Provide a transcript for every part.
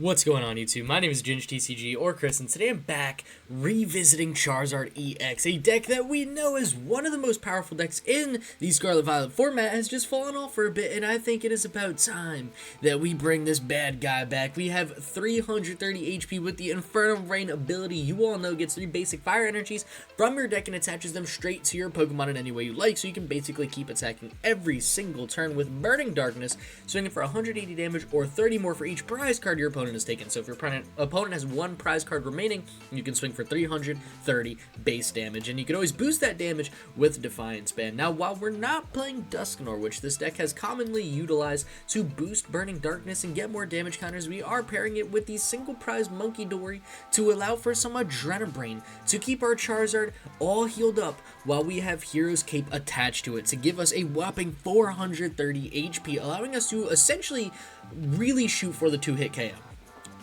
What's going on YouTube? My name is ginj-tcg or Chris, and today I'm back revisiting Charizard EX, a deck that we know is one of the most powerful decks in the Scarlet Violet format has just fallen off for a bit, and I think it is about time that we bring this bad guy back. We have 330 HP with the Infernal Rain ability. You all know gets 3 basic fire energies from your deck and attaches them straight to your Pokemon in any way you like, so you can basically keep attacking every single turn with Burning Darkness, swinging for 180 damage or 30 more for each prize card your opponent is taken. So if your opponent has 1 prize card remaining, you can swing for 330 base damage, and you can always boost that damage with Defiance Band. Now, while we're not playing Dusknoir, which this deck has commonly utilized to boost Burning Darkness and get more damage counters, we are pairing it with the single prize Munkidori to allow for some Adrenabrain to keep our Charizard all healed up while we have Hero's Cape attached to it to give us a whopping 430 HP, allowing us to essentially really shoot for the 2-hit KO.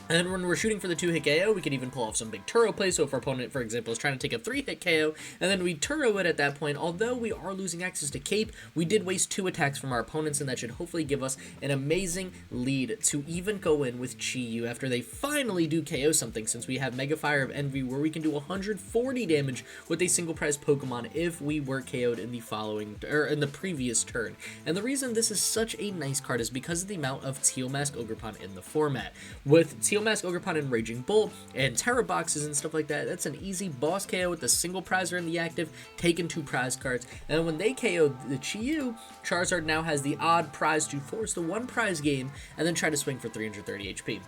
And when we're shooting for the 2-hit KO, we can even pull off some big Turo plays. So if our opponent, for example, is trying to take a 3-hit KO, and then we Turo it at that point, although we are losing access to Cape, we did waste 2 attacks from our opponents, and that should hopefully give us an amazing lead to even go in with Chi-Yu after they finally do KO something, since we have Mega Fire of Envy, where we can do 140 damage with a single prize Pokemon if we were KO'd in the previous turn. And the reason this is such a nice card is because of the amount of Teal Mask Ogerpon in the format. With Teal Mask Ogerpon and Raging Bull and Terra Boxes and stuff like that, that's an easy boss KO with the single prizer in the active, taking 2 prize cards, and when they KO the Chi-Yu, Charizard now has the odd prize to force the 1 prize game and then try to swing for 330 HP.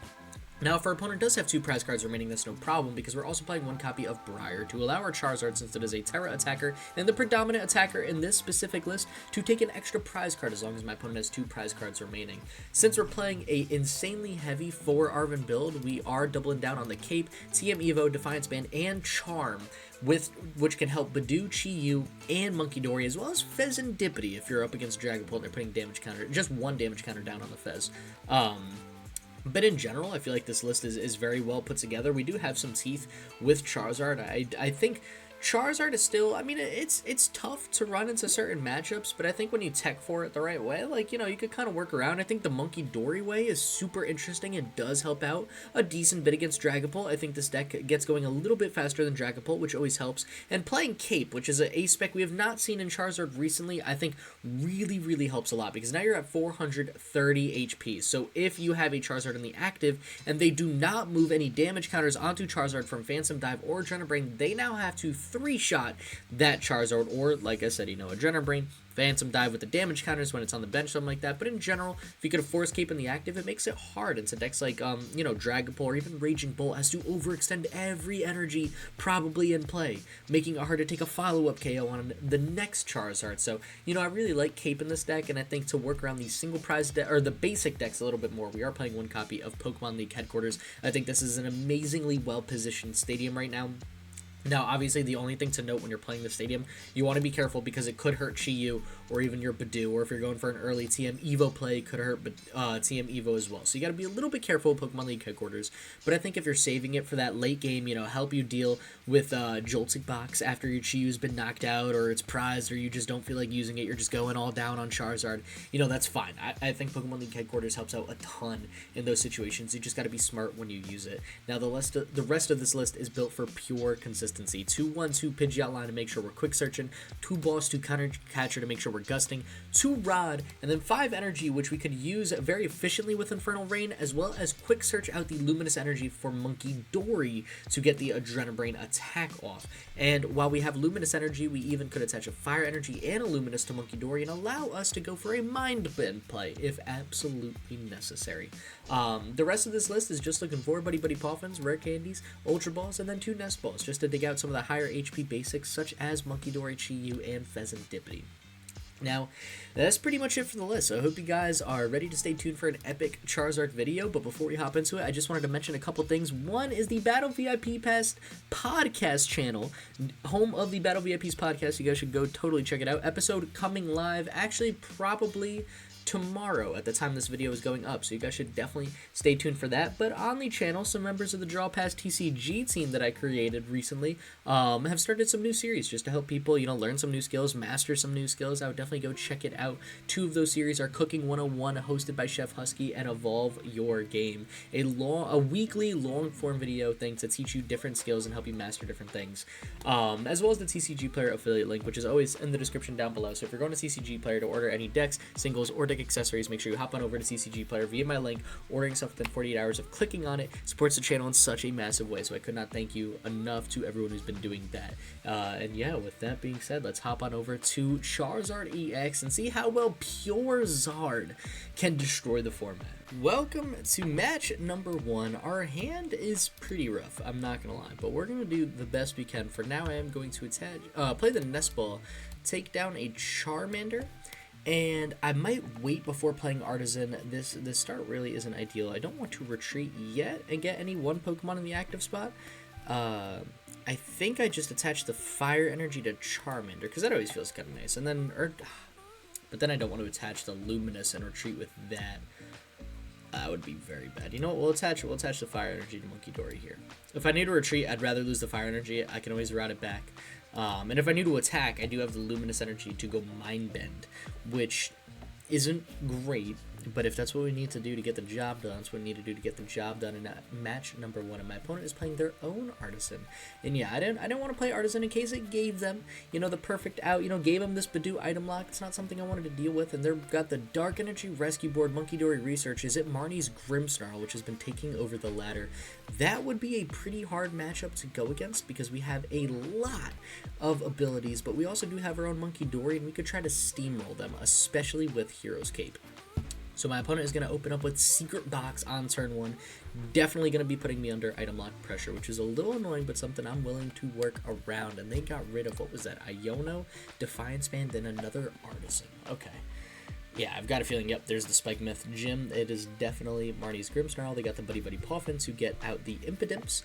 Now, if our opponent does have 2 prize cards remaining, that's no problem, because we're also playing 1 copy of Briar to allow our Charizard, since it is a Terra attacker and the predominant attacker in this specific list, to take an extra prize card as long as my opponent has 2 prize cards remaining. Since we're playing a insanely heavy 4 Arven build, we are doubling down on the Cape, TM Evo, Defiance Band, and Charm, which can help Budew, Chi-Yu, and Munkidori, as well as Fezandipiti if you're up against Dragapult and they're putting damage counter, just 1 damage counter down on the Fez. But in general, I feel like this list is very well put together. We do have some teeth with Charizard. I think Charizard is still, I mean, it's tough to run into certain matchups, but I think when you tech for it the right way, like, you know, you could kind of work around. I think the Munkidori way is super interesting and does help out a decent bit against Dragapult. I think this deck gets going a little bit faster than Dragapult, which always helps. And playing Cape, which is an A-spec we have not seen in Charizard recently, I think really, really helps a lot, because now you're at 430 HP. So if you have a Charizard in the active and they do not move any damage counters onto Charizard from Phantom Dive or Adrenabrain, they now have to 3-shot that Charizard, or like I said, you know, Adrenabrain, Phantom Dive with the damage counters when it's on the bench, something like that. But in general, if you could Force Cape in the active, it makes it hard. And so decks like, you know, Dragapult or even Raging Bull has to overextend every energy probably in play, making it hard to take a follow-up KO on the next Charizard. So, you know, I really like Cape in this deck, and I think to work around these single prize or the basic decks a little bit more, we are playing 1 copy of Pokemon League Headquarters. I think this is an amazingly well-positioned stadium right now. Now, obviously, the only thing to note when you're playing the stadium, you want to be careful because it could hurt Chi-Yu or even your Budew, or if you're going for an early TM Evo play, it could hurt TM Evo as well. So you got to be a little bit careful with Pokemon League Headquarters, but I think if you're saving it for that late game, you know, help you deal with Joltik Box after your Chi-Yu's been knocked out or it's prized or you just don't feel like using it, you're just going all down on Charizard, you know, that's fine. I think Pokemon League Headquarters helps out a ton in those situations. You just got to be smart when you use it. Now, the rest of this list is built for pure consistency. 2-1-2 Pidgeot line to make sure we're quick searching, 2 Boss, 2 Counter Catcher to make sure we're gusting, 2 Rod, and then 5 Energy, which we could use very efficiently with Infernal Rain, as well as quick search out the Luminous Energy for Munkidori to get the Adrenabrain attack off. And while we have Luminous Energy, we even could attach a Fire Energy and a Luminous to Munkidori and allow us to go for a Mind Bend play if absolutely necessary. The rest of this list is just looking for Buddy-Buddy Poffins, Rare Candies, Ultra Balls, and then 2 Nest Balls, just to dig out some of the higher HP basics such as Munkidori, Chi-Yu, and Fezandipiti. Now, that's pretty much it for the list, so I hope you guys are ready to stay tuned for an epic Charizard video, but before we hop into it, I just wanted to mention a couple things. One is the Battle VIP Pass podcast channel, home of the Battle VIPs podcast. You guys should go totally check it out. Episode coming live, actually probably tomorrow at the time this video is going up, so you guys should definitely stay tuned for that. But on the channel, some members of the Draw Pass TCG team that I created recently have started some new series just to help people, you know, learn some new skills, master some new skills. I would definitely go check it out. 2 of those series are Cooking 101, hosted by Chef Husky, and Evolve Your Game, a weekly long-form video thing to teach you different skills and help you master different things, as well as the TCG Player affiliate link, which is always in the description down below. So if you're going to TCG Player to order any decks, singles, or deck accessories, make sure you hop on over to TCG Player via my link. Ordering stuff within 48 hours of clicking on it supports the channel in such a massive way, so I could not thank you enough to everyone who's been doing that. And yeah, with that being said, let's hop on over to Charizard EX and see how well Pure Zard can destroy the format. Welcome to match number 1. Our hand is pretty rough, I'm not gonna lie, but we're gonna do the best we can. For now, I am going to play the Nest Ball, take down a Charmander, and I might wait before playing Artazon. This start really isn't ideal. I don't want to retreat yet and get any one Pokemon in the active spot. I think I just attach the Fire Energy to Charmander, because that always feels kind of nice. And then, but then I don't want to attach the Luminous and retreat with that. That would be very bad. You know what? We'll attach the Fire Energy to Munkidori here. If I need to retreat, I'd rather lose the Fire Energy. I can always route it back. And if I need to attack, I do have the Luminous Energy to go Mind Bend, which isn't great, but if that's what we need to do to get the job done, that's what we need to do to get the job done in match number 1. And my opponent is playing their own Artazon. And yeah, I didn't want to play Artazon in case it gave them, you know, the perfect out, you know, gave them this Budew item lock. It's not something I wanted to deal with. And they've got the Dark Energy Rescue Board, Munkidori Research. Is it Marnie's Grimmsnarl, which has been taking over the ladder? That would be a pretty hard matchup to go against because we have a lot of abilities, but we also do have our own Munkidori, and we could try to steamroll them, especially with Hero's Cape. So my opponent is going to open up with Secret Box on turn 1. Definitely going to be putting me under item lock pressure, which is a little annoying, but something I'm willing to work around. And they got rid of, what was that, Iono, Defiance Band, then another Artazon. Okay. Yeah, I've got a feeling, yep, there's the Spike Myth Gym. It is definitely Marnie's Grimmsnarl. They got the Buddy-Buddy Poffin to get out the Impidimps.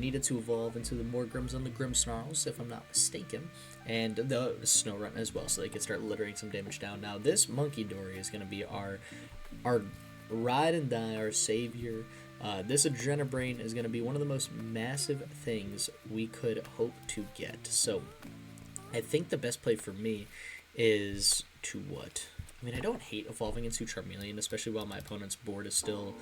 Needed to evolve into the more Grims on the Grimmsnarls, if I'm not mistaken. And the Snorunt as well, so they can start littering some damage down. Now, this Munkidori is going to be our ride and die, our savior. This Adrenabrain is going to be one of the most massive things we could hope to get. So, I think the best play for me is to what? I mean, I don't hate evolving into Charmeleon, especially while my opponent's board is still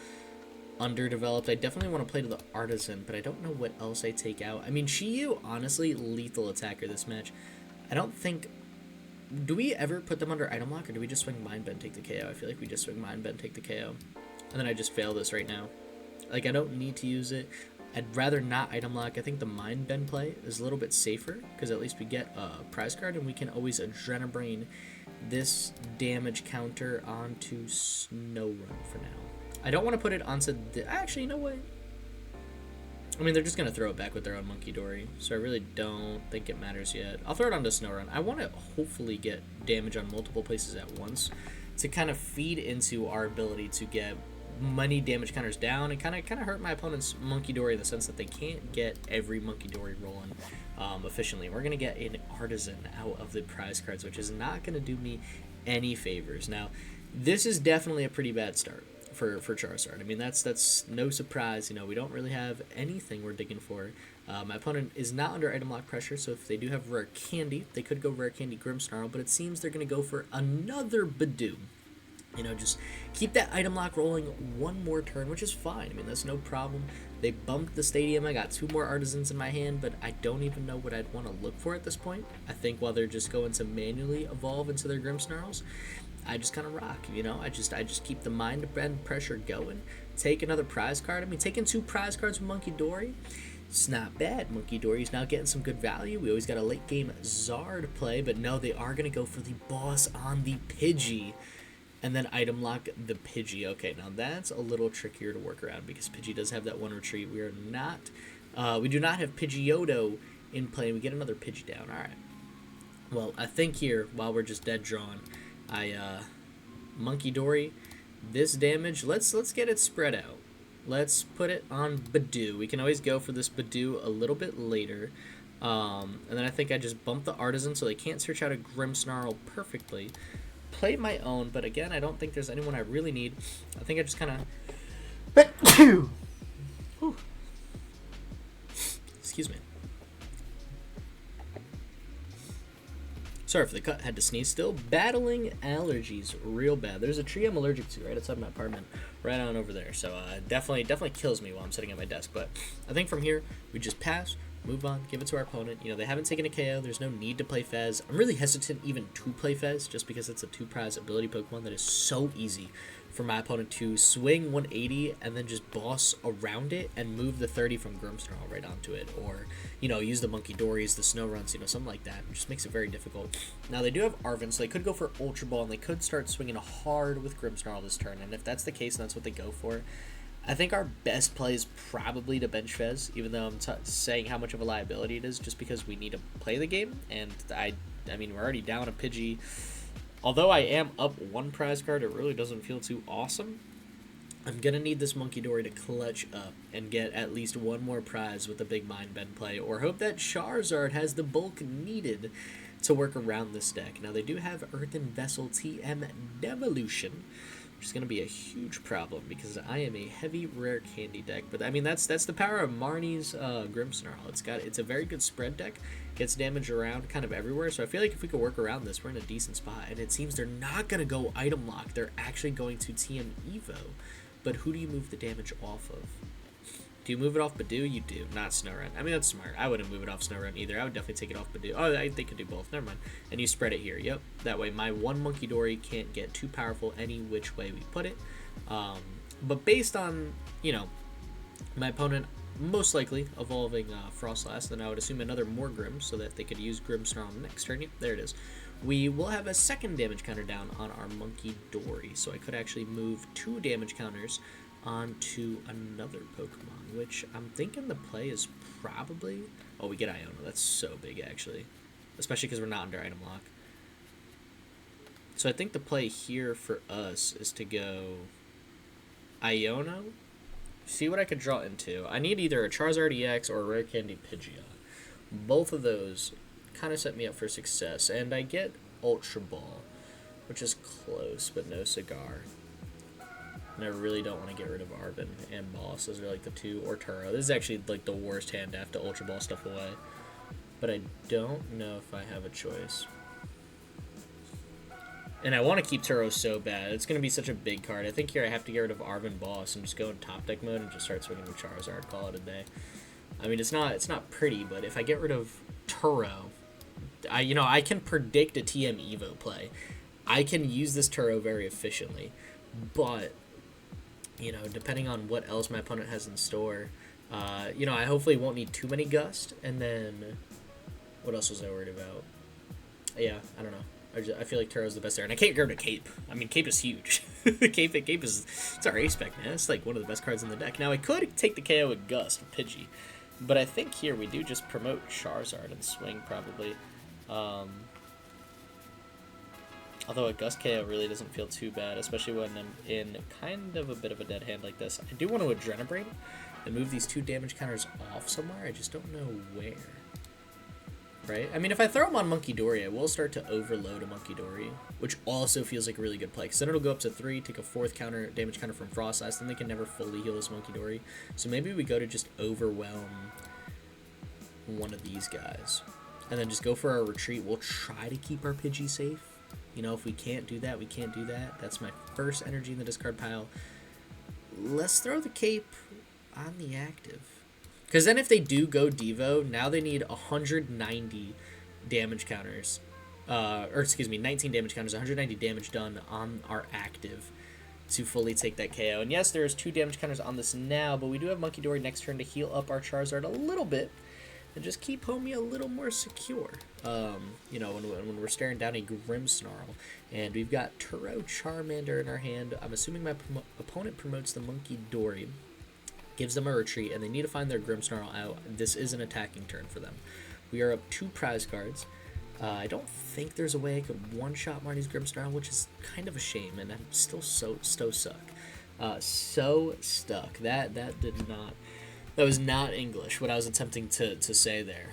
underdeveloped. I definitely want to play to the Artazon, but I don't know what else I take out. I mean, Shiyu, honestly, lethal attacker this match. I don't think... Do we ever put them under item lock, or do we just swing Mind Bend, take the KO? I feel like we just swing Mind Bend, take the KO. And then I just fail this right now. Like, I don't need to use it. I'd rather not item lock. I think the Mind Bend play is a little bit safer, because at least we get a prize card, and we can always Adrenabrain this damage counter onto Snorunt for now. I don't want to put it onto actually, no way. I mean, they're just going to throw it back with their own Munkidori, so I really don't think it matters yet. I'll throw it onto Snorunt. I want to hopefully get damage on multiple places at once to kind of feed into our ability to get many damage counters down and kind of hurt my opponent's Munkidori in the sense that they can't get every Munkidori rolling efficiently. We're going to get an Artazon out of the prize cards, which is not going to do me any favors. Now, this is definitely a pretty bad start for Charizard. I mean, that's no surprise. You know, we don't really have anything we're digging for. My opponent is not under item lock pressure, so if they do have Rare Candy, they could go Rare Candy Grimmsnarl, but it seems they're going to go for another Budew. You know, just keep that item lock rolling one more turn, which is fine. I mean, that's no problem. They bumped the stadium. I got 2 more Artazons in my hand, but I don't even know what I'd want to look for at this point. I think while they're just going to manually evolve into their Grimmsnarls, I just kind of rock, you know? I just keep the Mind Bend pressure going. Take another prize card. I mean, taking 2 prize cards with Munkidori, it's not bad. Munkidori's now getting some good value. We always got a late game Zard play, but no, they are going to go for the boss on the Pidgey. And then item lock the Pidgey. Okay, now that's a little trickier to work around because Pidgey does have that 1 retreat. We do not have Pidgeotto in play. We get another Pidgey down. All right. Well, I think here, while we're just dead drawn, Munkidori, this damage, let's get it spread out. Let's put it on Budew. We can always go for this Budew a little bit later. And then I think I just bump the Artazon so they can't search out a Grimmsnarl perfectly. play my own, but again, I don't think there's anyone I really need. I think I just kind of... Excuse me. Sorry for the cut, had to sneeze. Still battling allergies real bad. There's a tree I'm allergic to right outside my apartment, right on over there. So definitely kills me while I'm sitting at my desk. But I think from here, we just pass, move on, give it to our opponent. You know, they haven't taken a KO. There's no need to play Fez. I'm really hesitant even to play Fez just because it's a 2-prize ability Pokemon that is so easy for my opponent to swing 180 and then just boss around it and move the 30 from Grimmsnarl right onto it, or, you know, use the Munkidoris, the Snow Runs, you know, something like that. It just makes it very difficult. Now, they do have Arven, so they could go for Ultra Ball, and they could start swinging hard with Grimmsnarl this turn, and if that's the case and that's what they go for, I think our best play is probably to bench Fez, even though I'm saying how much of a liability it is, just because we need to play the game, and I mean, we're already down a Pidgey. Although I am up 1 prize card, it really doesn't feel too awesome. I'm going to need this Munkidori to clutch up and get at least 1 more prize with a big Mind Bend play, or hope that Charizard has the bulk needed to work around this deck. Now, they do have Earthen Vessel TM Devolution, which is going to be a huge problem because I am a heavy Rare Candy deck. But, I mean, that's the power of Marnie's Grimmsnarl. It's a very good spread deck. Gets damage around kind of everywhere, so I feel like if we could work around this, we're in a decent spot. And it seems they're not going to go item lock. They're actually going to TM Evo. But who do you move the damage off of? Do you move it off Budew? You do, not Snowrun. I mean, that's smart. I wouldn't move it off Snowrun either. I would definitely take it off Budew. Oh, they could do both. Never mind. And you spread it here. Yep. That way my 1 Munkidori can't get too powerful any which way we put it. But based on, you know, my opponent most likely evolving Frostlass, then I would assume another more Grimm so that they could use Grimmsnarl next turn. Yep, there it is. We will have a second damage counter down on our Munkidori, so I could actually move 2 damage counters onto another Pokemon, which I'm thinking the play is probably... Oh, we get Iono. That's so big, actually. Especially because we're not under item lock. So I think the play here for us is to go Iono, see what I could draw into. I need either a Charizard EX or a Rare Candy Pidgeot. Both of those kind of set me up for success. And I get Ultra Ball, which is close, but no cigar. And I really don't want to get rid of Arven and Boss. Those are like the 2, or Turo. This is actually like the worst hand to have to Ultra Ball stuff away. But I don't know if I have a choice. And I want to keep Turo so bad. It's going to be such a big card. I think here I have to get rid of Arven Boss and just go in top deck mode and just start swinging with Charizard. Call it a day. I mean, it's not pretty, but if I get rid of Turo, I can predict a TM Evo play. I can use this Turo very efficiently, but, you know, depending on what else my opponent has in store, you know, I hopefully won't need too many Gust, and then, what else was I worried about? Yeah, I don't know. I feel like Turo's the best there, and I can't get rid of Cape. I mean, Cape is huge. Cape is, it's our ace spec, man. It's like one of the best cards in the deck. Now, I could take the KO with Gust, Pidgey, but I think here we do just promote Charizard and swing, probably. Although a Gust KO really doesn't feel too bad, especially when I'm in kind of a bit of a dead hand like this. I do want to Adrenabrate and move these 2 damage counters off somewhere. I just don't know where. Right? I mean, if I throw them on Munkidori, I will start to overload a Munkidori, which also feels like a really good play, because then it'll go up to 3, take a 4th damage counter from Frostlass, then they can never fully heal this Munkidori. So maybe we go to just overwhelm one of these guys, and then just go for our retreat. We'll try to keep our Pidgey safe. You know, if we can't do that, we can't do that. That's my first energy in the discard pile. Let's throw the Cape on the active. Because then if they do go Devo, now they need 190 damage counters. Or excuse me, 19 damage counters, 190 damage done on our active to fully take that KO. And yes, there's 2 damage counters on this now, but we do have Munkidori next turn to heal up our Charizard a little bit and just keep Homie a little more secure. You know, when we're staring down a Grimmsnarl, and we've got Turo Charmander in our hand. I'm assuming my opponent promotes the Munkidori, gives them a retreat, and they need to find their Grimmsnarl out. This is an attacking turn for them. We are up 2 prize cards. I don't think there's a way I could one-shot Marnie's Grimmsnarl, which is kind of a shame, and I'm still so stuck. So stuck. That was not English, what I was attempting to say there.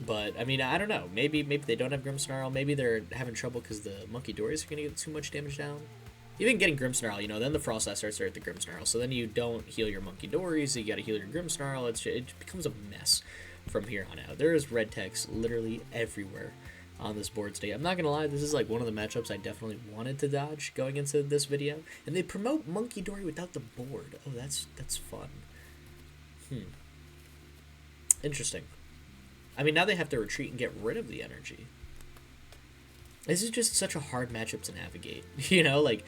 But, I mean, I don't know. Maybe they don't have Grimmsnarl. Maybe they're having trouble because the Munkidoris are going to get too much damage down. Even getting Grimmsnarl, you know, then the Froslass starts to hurt the Grimmsnarl. So then you don't heal your Munkidoris, so you got to heal your Grimmsnarl. It becomes a mess from here on out. There is red text literally everywhere on this board state. I'm not going to lie, this is like one of the matchups I definitely wanted to dodge going into this video. And they promote Munkidori without the board. Oh, that's fun. Interesting. I mean, now they have to retreat and get rid of the energy. This is just such a hard matchup to navigate. You know, like,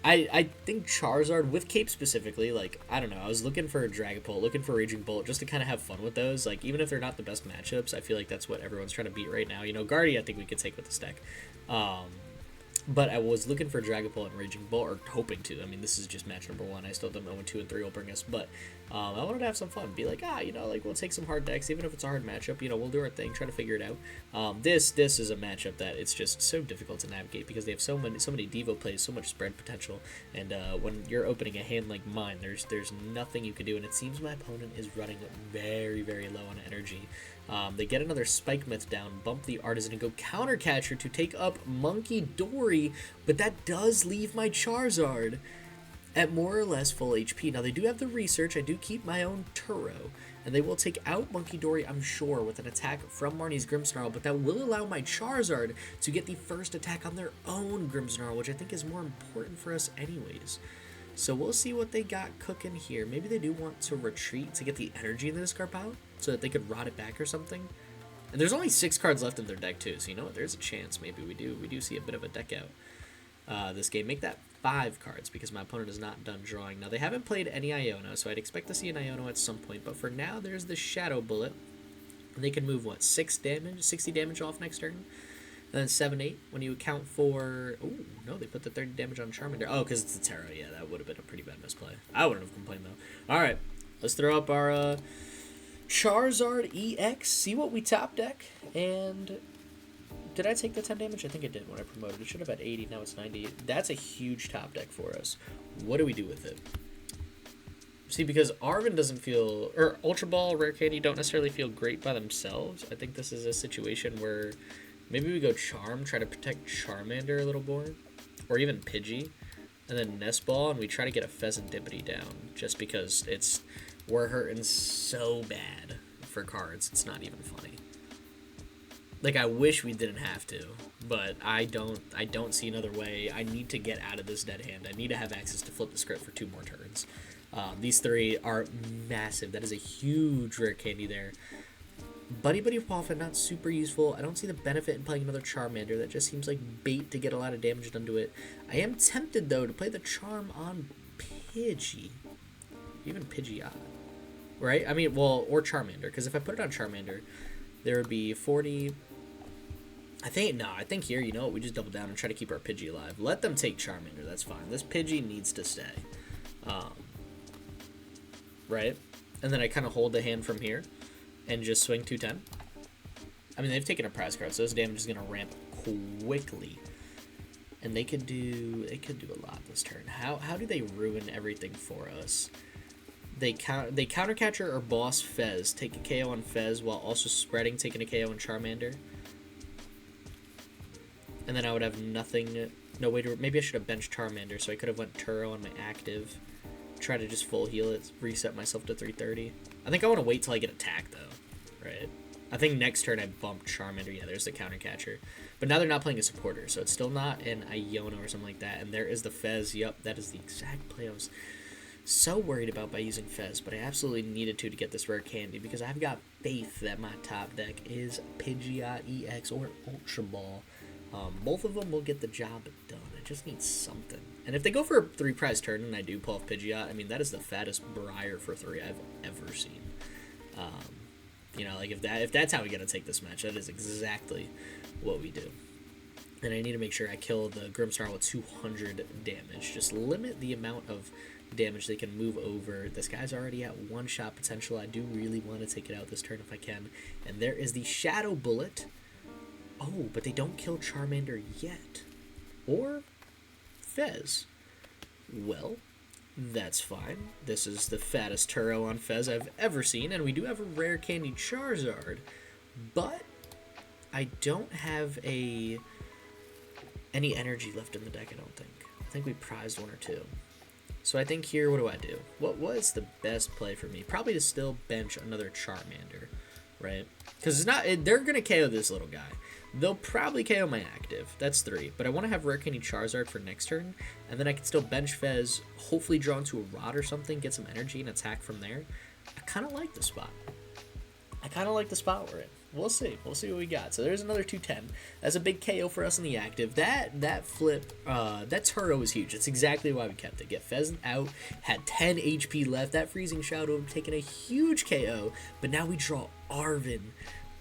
I think Charizard, with Cape specifically, like, I don't know, I was looking for a Dragapult, looking for Raging Bolt, just to kind of have fun with those. Like, even if they're not the best matchups, I feel like that's what everyone's trying to beat right now. You know, Guardy, I think we could take with this deck. But I was looking for Dragapult and Raging Bolt, or hoping to. I mean, this is just match number 1. I still don't know when 2 and 3 will bring us, but I wanted to have some fun. Be like, you know, like, we'll take some hard decks, even if it's a hard matchup. You know, we'll do our thing, try to figure it out. This is a matchup that it's just so difficult to navigate because they have so many Devo plays, so much spread potential, and when you're opening a hand like mine, there's nothing you can do, and it seems my opponent is running very, very low on energy. They get another Spike Myth down, bump the Artazon, and go Counter Catcher to take up Munkidori, but that does leave my Charizard at more or less full HP. Now, they do have the research. I do keep my own Turo, and they will take out Munkidori, I'm sure, with an attack from Marnie's Grimmsnarl, but that will allow my Charizard to get the first attack on their own Grimmsnarl, which I think is more important for us anyways. So we'll see what they got cooking here. Maybe they do want to retreat to get the energy in the discard pile so that they could rot it back or something. And there's only 6 cards left in their deck too, so you know what? There's a chance maybe we do see a bit of a deck out this game. Make that 5 cards because my opponent is not done drawing. Now, they haven't played any Iono, so I'd expect to see an Iono at some point. But for now, there's the Shadow Bullet. And they can move, what, 60 damage off next turn? And then 7, 8 when you account for... Oh, no, they put the 30 damage on Charmander. Oh, because it's a Taro. Yeah, that would have been a pretty bad misplay. I wouldn't have complained, though. All right, let's throw up our Charizard EX, see what we top deck, and... Did I take the 10 damage? I think I did when I promoted. It should have had 80, now it's 90. That's a huge top deck for us. What do we do with it? See, because Arven doesn't feel... Or Ultra Ball, Rare Candy don't necessarily feel great by themselves. I think this is a situation where maybe we go Charm, try to protect Charmander a little more. Or even Pidgey. And then Nest Ball, and we try to get a Fezandipiti down. Just because we're hurting so bad for cards. It's not even funny. Like, I wish we didn't have to, but I don't see another way. I need to get out of this dead hand. I need to have access to flip the script for 2 more turns. These 3 are massive. That is a huge Rare Candy there. Buddy-Buddy Poffin, not super useful. I don't see the benefit in playing another Charmander. That just seems like bait to get a lot of damage done to it. I am tempted, though, to play the Charm on Pidgey. Even Pidgeot. Right? I mean, well, or Charmander, because if I put it on Charmander, there would be 40... I think here, you know what, we just double down and try to keep our Pidgey alive. Let them take Charmander, that's fine. This Pidgey needs to stay. Right? And then I kind of hold the hand from here and just swing 210. I mean, they've taken a prize card, so this damage is going to ramp quickly. And they could do a lot this turn. How do they ruin everything for us? They counter catcher or boss Fez, take a KO on Fez while also spreading, taking a KO on Charmander. And then I would have nothing. No, wait, maybe I should have benched Charmander, so I could have went Turo on my active. Try to just full heal it, reset myself to 330. I think I want to wait till I get attacked, though. Right? I think next turn I bump Charmander. Yeah, there's the counter catcher. But now they're not playing a supporter, so it's still not an Iono or something like that. And there is the Fez. Yup, that is the exact play I was so worried about by using Fez, but I absolutely needed to get this Rare Candy because I've got faith that my top deck is Pidgeot EX or Ultra Ball. Both of them will get the job done. I just need something. And if they go for a 3 prize turn and I do pull off Pidgeot, I mean, that is the fattest Briar for 3 I've ever seen. You know, like, if that's how we got to take this match, that is exactly what we do. And I need to make sure I kill the Grimmsnarl with 200 damage. Just limit the amount of damage they can move over. This guy's already at 1-shot potential. I do really want to take it out this turn if I can. And there is the Shadow Bullet. Oh, but they don't kill Charmander yet. Or Fez. Well, that's fine. This is the fattest Turo on Fez I've ever seen, and we do have a Rare Candy Charizard. But I don't have any energy left in the deck, I don't think. I think we prized one or two. So I think here, what do I do? What was the best play for me? Probably to still bench another Charmander, right? Because it's not, they're going to KO this little guy. They'll probably KO my active. That's 3. But I want to have Rare Candy Charizard for next turn. And then I can still bench Fez, hopefully draw into a Rod or something, get some energy and attack from there. I kind of like the spot. We're in. We'll see. We'll see what we got. So there's another 210. That's a big KO for us in the active. That flip, that Turo was huge. That's exactly why we kept it. Get Fez out, had 10 HP left. That Freezing Shout would have taken a huge KO. But now we draw Arven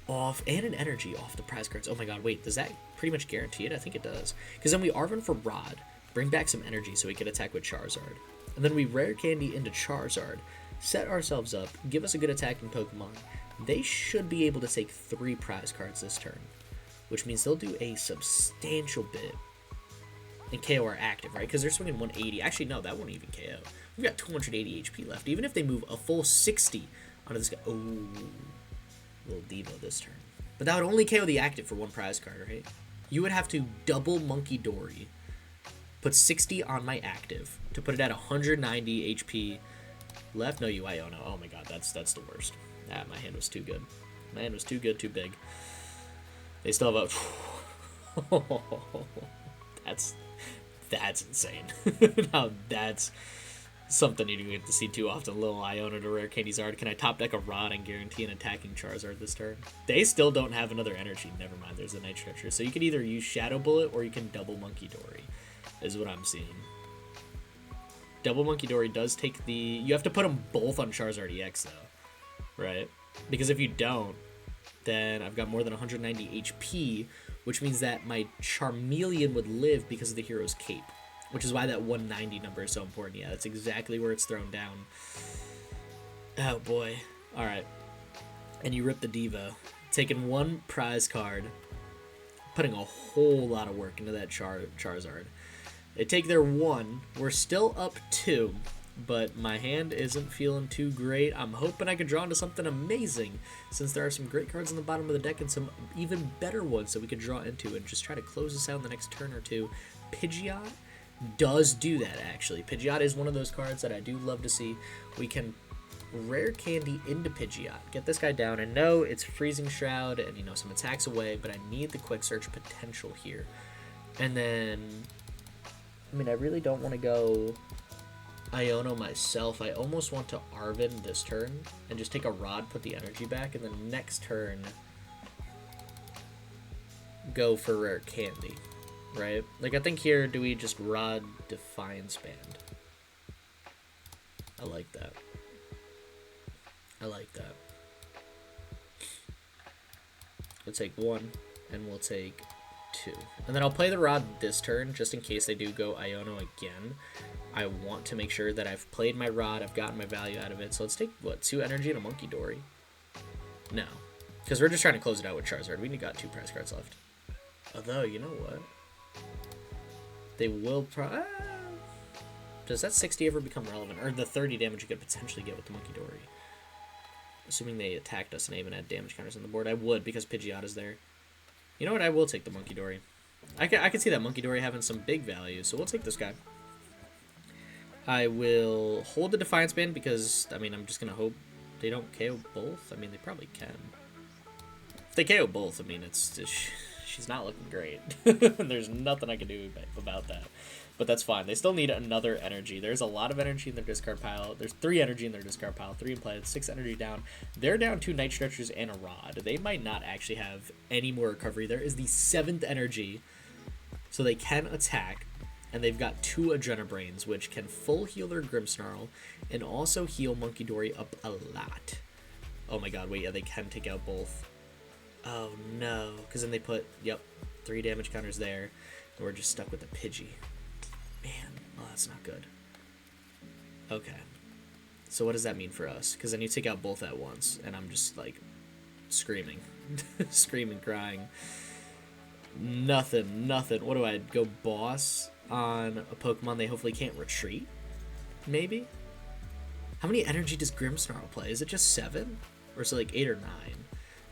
off and an energy off the prize cards. Oh my god, wait, does that pretty much guarantee it? I think it does. Because then we Arven for Rod, bring back some energy so we can attack with Charizard. And then we Rare Candy into Charizard, set ourselves up, give us a good attacking Pokemon. They should be able to take 3 prize cards this turn, which means they'll do a substantial bit and KO our active, right? Because they're swinging 180. Actually, no, that won't even KO. We've got 280 HP left. Even if they move a full 60 onto this guy. Oh, little Devo this turn. But that would only KO the active for 1 prize card, right? You would have to double Munkidori, put 60 on my active to put it at 190 HP left. No, you Iono. Oh my god, that's the worst. Ah, my hand was too good. My hand was too good, too big. They still have a... that's insane. Now that's something you don't get to see too often. Little Iono to Rare Candy Zard. Can I top deck a Rod and guarantee an attacking Charizard this turn? They still don't have another energy. Never mind, there's a Night Stretcher. So you can either use Shadow Bullet or you can double Munkidori, is what I'm seeing. Double Munkidori does take the... You have to put them both on Charizard EX, though. Right? Because if you don't, then I've got more than 190 HP, which means that my Charmeleon would live because of the hero's cape, which is why that 190 number is so important. Yeah, that's exactly where it's thrown down. Oh boy. Alright. And you rip the Devo. Taking 1 prize card, putting a whole lot of work into that Charizard. They take their 1. We're still up 2. But my hand isn't feeling too great. I'm hoping I can draw into something amazing, since there are some great cards on the bottom of the deck and some even better ones that we could draw into and just try to close this out in the next turn or two. Pidgeot does do that, actually. Pidgeot is one of those cards that I do love to see. We can Rare Candy into Pidgeot. Get this guy down. I know it's Freezing Shroud and, you know, some attacks away, but I need the Quick Search potential here. And then, I mean, I really don't want to go Iono myself. I almost want to Arven this turn and just take a Rod, put the energy back, and then next turn go for Rare Candy, right? Like, I think here, do we just Rod Defiance Band? I like that. I like that. We'll take 1, and we'll take 2. And then I'll play the Rod this turn, just in case they do go Iono again. I want to make sure that I've played my Rod, I've gotten my value out of it. So let's take, what, 2 energy and a Munkidori? No. Because we're just trying to close it out with Charizard. We only got 2 prize cards left. Although, you know what? They will does that 60 ever become relevant? Or the 30 damage you could potentially get with the Munkidori? Assuming they attacked us and even had damage counters on the board. I would, because Pidgeot is there. You know what? I will take the Munkidori. I can see that Munkidori having some big value, so we'll take this guy. I will hold the Defiance Band because, I mean, I'm just going to hope they don't KO both. I mean, they probably can. If they KO both, I mean, it's just, she's not looking great. There's nothing I can do about that. But that's fine. They still need another energy. There's a lot of energy in their discard pile. There's 3 energy in their discard pile. 3 in play. 6 energy down. They're down 2 Night Stretchers and a Rod. They might not actually have any more recovery. There is the 7th energy, so they can attack. And they've got 2 Adrenabrains, which can full heal their Grimmsnarl and also heal Munkidori up a lot. Oh my god, wait, yeah, they can take out both. Oh no, because then they put, yep, 3 damage counters there, and we're just stuck with the Pidgey. Man, oh, that's not good. Okay, so what does that mean for us? Because then you take out both at once, and I'm just, like, screaming. Screaming, crying. Nothing. What do I go boss on a Pokemon they hopefully can't retreat? Maybe? How many energy does Grimmsnarl play? Is it just 7? Or is it like 8 or 9?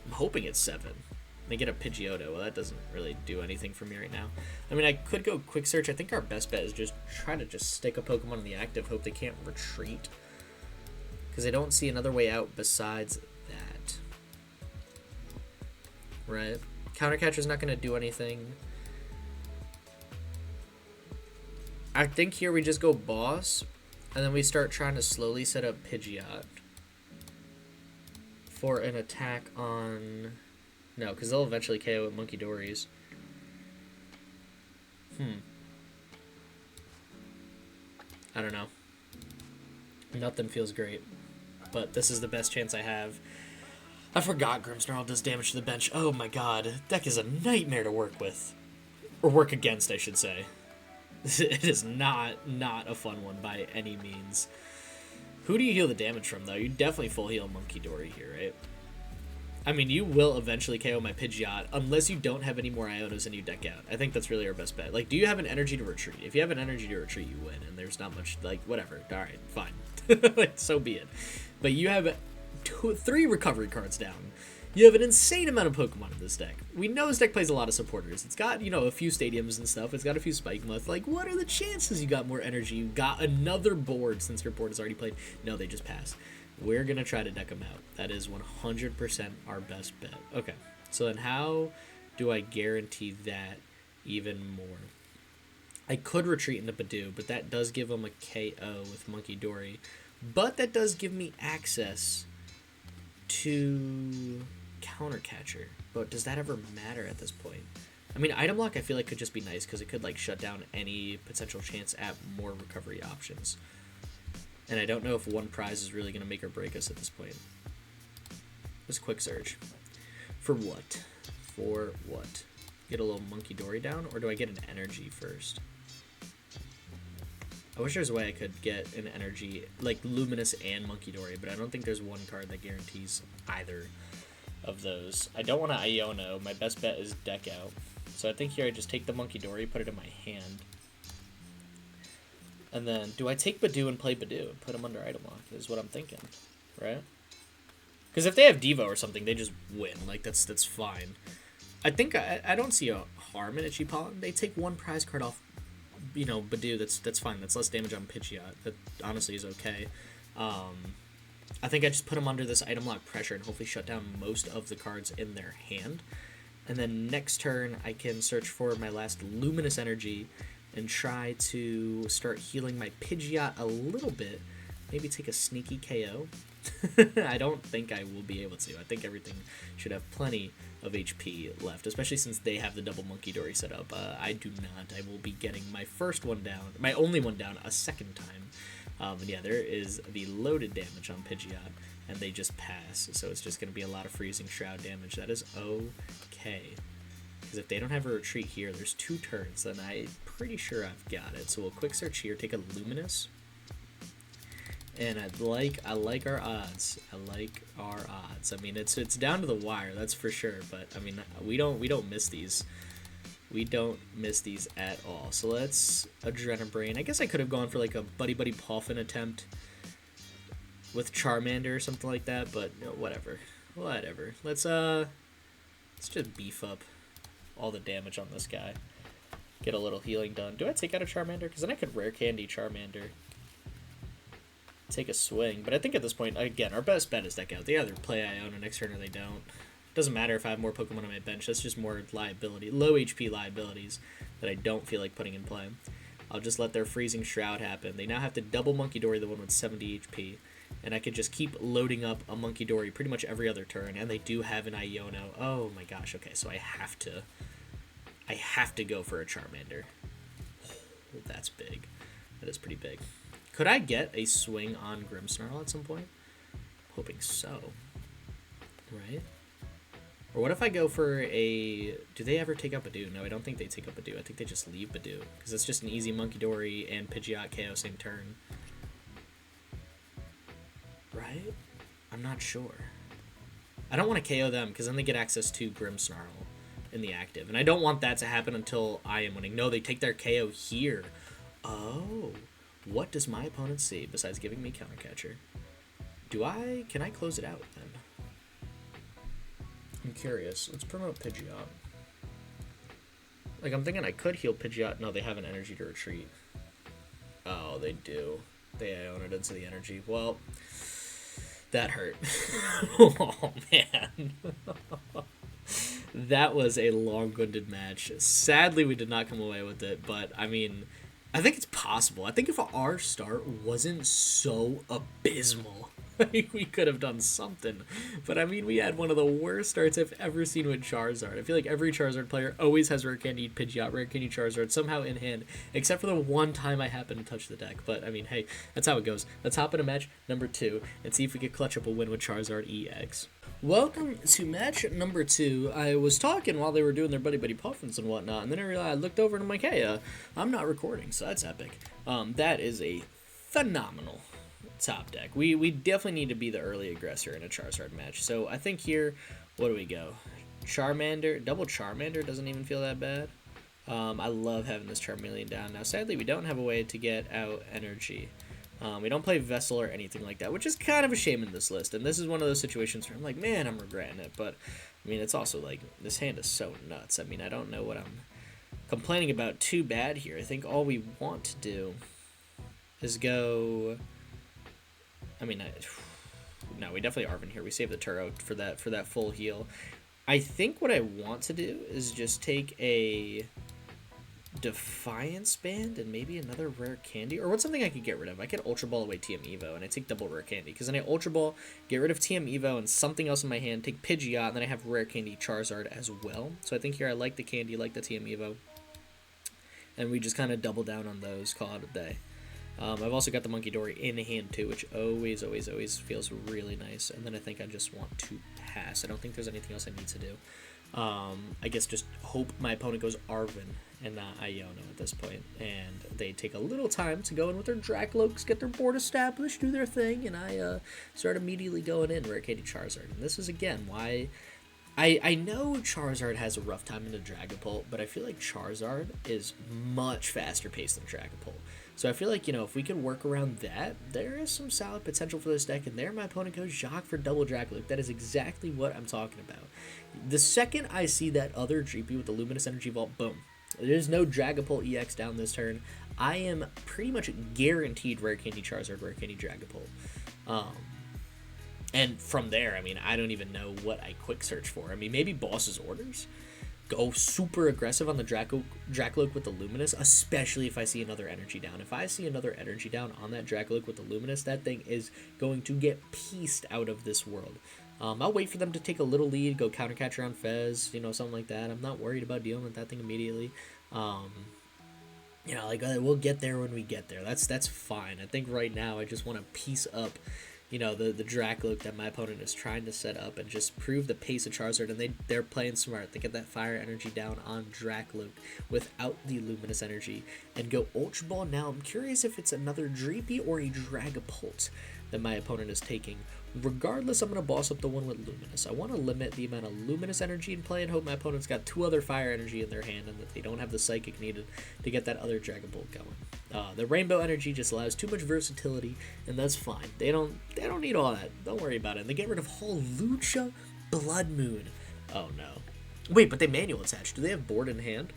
I'm hoping it's 7. They get a Pidgeotto. Well, that doesn't really do anything for me right now. I mean, I could go Quick Search. I think our best bet is just try to just stick a Pokemon in the active, hope they can't retreat. Because I don't see another way out besides that. Right? Counter Catcher's not going to do anything. I think here we just go Boss, and then we start trying to slowly set up Pidgeot for an attack on... No, because they'll eventually KO with Munkidori's. I don't know. Nothing feels great. But this is the best chance I have. I forgot Grimmsnarl does damage to the bench. Oh my god. Deck is a nightmare to work with. Or work against, I should say. It is not a fun one by any means. Who do you heal the damage from, though? You definitely full heal Munkidori here, right? I mean, you will eventually KO my Pidgeot, unless you don't have any more Ionos and you deck out. I think that's really our best bet. Like, do you have an energy to retreat? If you have an energy to retreat, you win, and there's not much, like, whatever. Alright, fine. Like, so be it. But you have 3 recovery cards down. You have an insane amount of Pokemon in this deck. We know this deck plays a lot of supporters. It's got, you know, a few stadiums and stuff. It's got a few Spike Muth. Like, what are the chances you got more energy? You got another board since your board is already played. No, they just pass. We're going to try to deck them out. That is 100% our best bet. Okay, so then how do I guarantee that even more? I could retreat into Budew, but that does give them a KO with Munkidori. But that does give me access to Counter Catcher. But does that ever matter at this point? I mean, Item Lock I feel like could just be nice because it could like shut down any potential chance at more recovery options. And I don't know if one prize is really going to make or break us at this point. Let's Quick Search. For what? For what? Get a little Munkidori down? Or do I get an energy first? I wish there was a way I could get an energy, like Luminous and Munkidori, but I don't think there's one card that guarantees either of those. I don't want to Iono. My best bet is deck out. So I think here I just take the Munkidori, put it in my hand. And then, do I take Budew and play Budew and put him under Item Lock, is what I'm thinking, right? Because if they have Devo or something, they just win. Like, that's fine. I think I don't see a harm in it. They take one prize card off, you know, Budew. That's fine. That's less damage on Pidgeot. That honestly is okay. I think I just put them under this Item Lock pressure and hopefully shut down most of the cards in their hand. And then next turn, I can search for my last Luminous Energy and try to start healing my Pidgeot a little bit. Maybe take a sneaky KO. I don't think I will be able to. I think everything should have plenty of HP left, especially since they have the double Munkidori set up. I do not. I will be getting my first one down, my only one down, a second time. And yeah, there is the loaded damage on Pidgeot, and they just pass. So it's just going to be a lot of Freezing Shroud damage. That is okay. Because if they don't have a retreat here, there's 2 turns, then I'm pretty sure I've got it. So we'll Quick Search here, take a Luminous. And I like our odds. I like our odds. I mean, it's down to the wire, that's for sure. But I mean, we don't miss these. We don't miss these at all. So let's Adrenabrain. I guess I could have gone for like a Buddy-Buddy Poffin attempt with Charmander or something like that. But no, whatever. Let's just beef up all the damage on this guy. Get a little healing done. Do I take out a Charmander? Because then I could Rare Candy Charmander. Take a swing. But I think at this point, again, our best bet is deck out. They either play Iono next turn or they don't. Doesn't matter if I have more Pokemon on my bench. That's just more liability. Low HP liabilities that I don't feel like putting in play. I'll just let their Freezing Shroud happen. They now have to double Munkidori, the one with 70 HP. And I could just keep loading up a Munkidori pretty much every other turn. And they do have an Iono. Oh my gosh. Okay, so I have to go for a Charmander. Oh, that's big. That is pretty big. Could I get a swing on Grimmsnarl at some point? Hoping so. Right? Or what if I go for a... Do they ever take up Budew? No, I don't think they take up Budew. I think they just leave Budew. Because it's just an easy Munkidori and Pidgeot KO same turn. Right? I'm not sure. I don't want to KO them because then they get access to Grimmsnarl in the active. And I don't want that to happen until I am winning. No, they take their KO here. Oh. What does my opponent see besides giving me Counter Catcher? Can I close it out then? I'm curious. Let's promote Pidgeot. Like, I'm thinking I could heal Pidgeot. No, they have an energy to retreat. Oh, they do. They own it into the energy. Well, that hurt. Oh, man. That was a long-winded match. Sadly, we did not come away with it, but, I mean, I think it's possible. I think if our start wasn't so abysmal, we could have done something. But, I mean, we had one of the worst starts I've ever seen with Charizard. I feel like every Charizard player always has Rare Candy Pidgeot, Rare Candy Charizard somehow in hand, except for the one time I happened to touch the deck. But, I mean, hey, that's how it goes. Let's hop into match number 2 and see if we can clutch up a win with Charizard EX. Welcome to match number 2. I was talking while they were doing their Buddy-Buddy Poffins and whatnot, and then I looked over and I'm like, hey, I'm not recording, so that's epic. That is a phenomenal top deck. We definitely need to be the early aggressor in a Charizard match. So I think here, what do we go? Charmander, double Charmander doesn't even feel that bad. I love having this Charmeleon down. Now, sadly, we don't have a way to get out energy. We don't play Vessel or anything like that, which is kind of a shame in this list. And this is one of those situations where I'm like, man, I'm regretting it. But, I mean, it's also like, this hand is so nuts. I mean, I don't know what I'm complaining about too bad here. I think all we want to do is go... I mean, no, we definitely Arven here. We save the Turo for that full heal. I think what I want to do is just take a Defiance Band and maybe another Rare Candy. Or what's something I could get rid of? I could Ultra Ball away TM Evo, and I take double Rare Candy. Because then I Ultra Ball, get rid of TM Evo and something else in my hand, take Pidgeot, and then I have Rare Candy Charizard as well. So I think here I like the Candy, like the TM Evo. And we just kind of double down on those, call it a day. I've also got the Munkidori in hand too, which always feels really nice. And then I think I just want to pass. I don't think there's anything else I need to do. I guess just hope my opponent goes Arven and not Iono at this point. And they take a little time to go in with their Dracloaks, get their board established, do their thing, and I start immediately going in Rare Candy Charizard. And this is, again, why... I know Charizard has a rough time in the Dragapult, but I feel like Charizard is much faster paced than Dragapult. So I feel like, you know, if we can work around that, there is some solid potential for this deck, and there my opponent goes Jacques for double Dracloak. That is exactly what I'm talking about. The second I see that other GP with the Luminous Energy Vault, boom. There's no Dragapult EX down this turn. I am pretty much guaranteed Rare Candy Charizard, Rare Candy Dragapult. And from there, I mean, I don't even know what I quick search for. I mean, maybe Boss's Orders. Go super aggressive on the Dracloak with the Luminous, especially if I see another energy down. If I see another energy down on that Dracloak with the Luminous, that thing is going to get pieced out of this world. I'll wait for them to take a little lead, go counter catcher on Fez, you know, something like that. I'm not worried about dealing with that thing immediately. You know, like, we'll get there when we get there. That's fine. I think right now I just want to piece up, you know, the Dracloak that my opponent is trying to set up and just prove the pace of Charizard, and they're playing smart. They get that Fire Energy down on Dracloak without the Luminous Energy and go Ultra Ball. Now, I'm curious if it's another Dreepy or a Dragapult that my opponent is taking. Regardless, I'm going to boss up the one with Luminous. I want to limit the amount of Luminous Energy in play and hope my opponent's got 2 other Fire Energy in their hand and that they don't have the Psychic needed to get that other Dragapult going. The Rainbow Energy just allows too much versatility, and that's fine. They don't need all that. Don't worry about it. And they get rid of Holucha Blood Moon. Oh, no. Wait, but they manual attach. Do they have board in hand?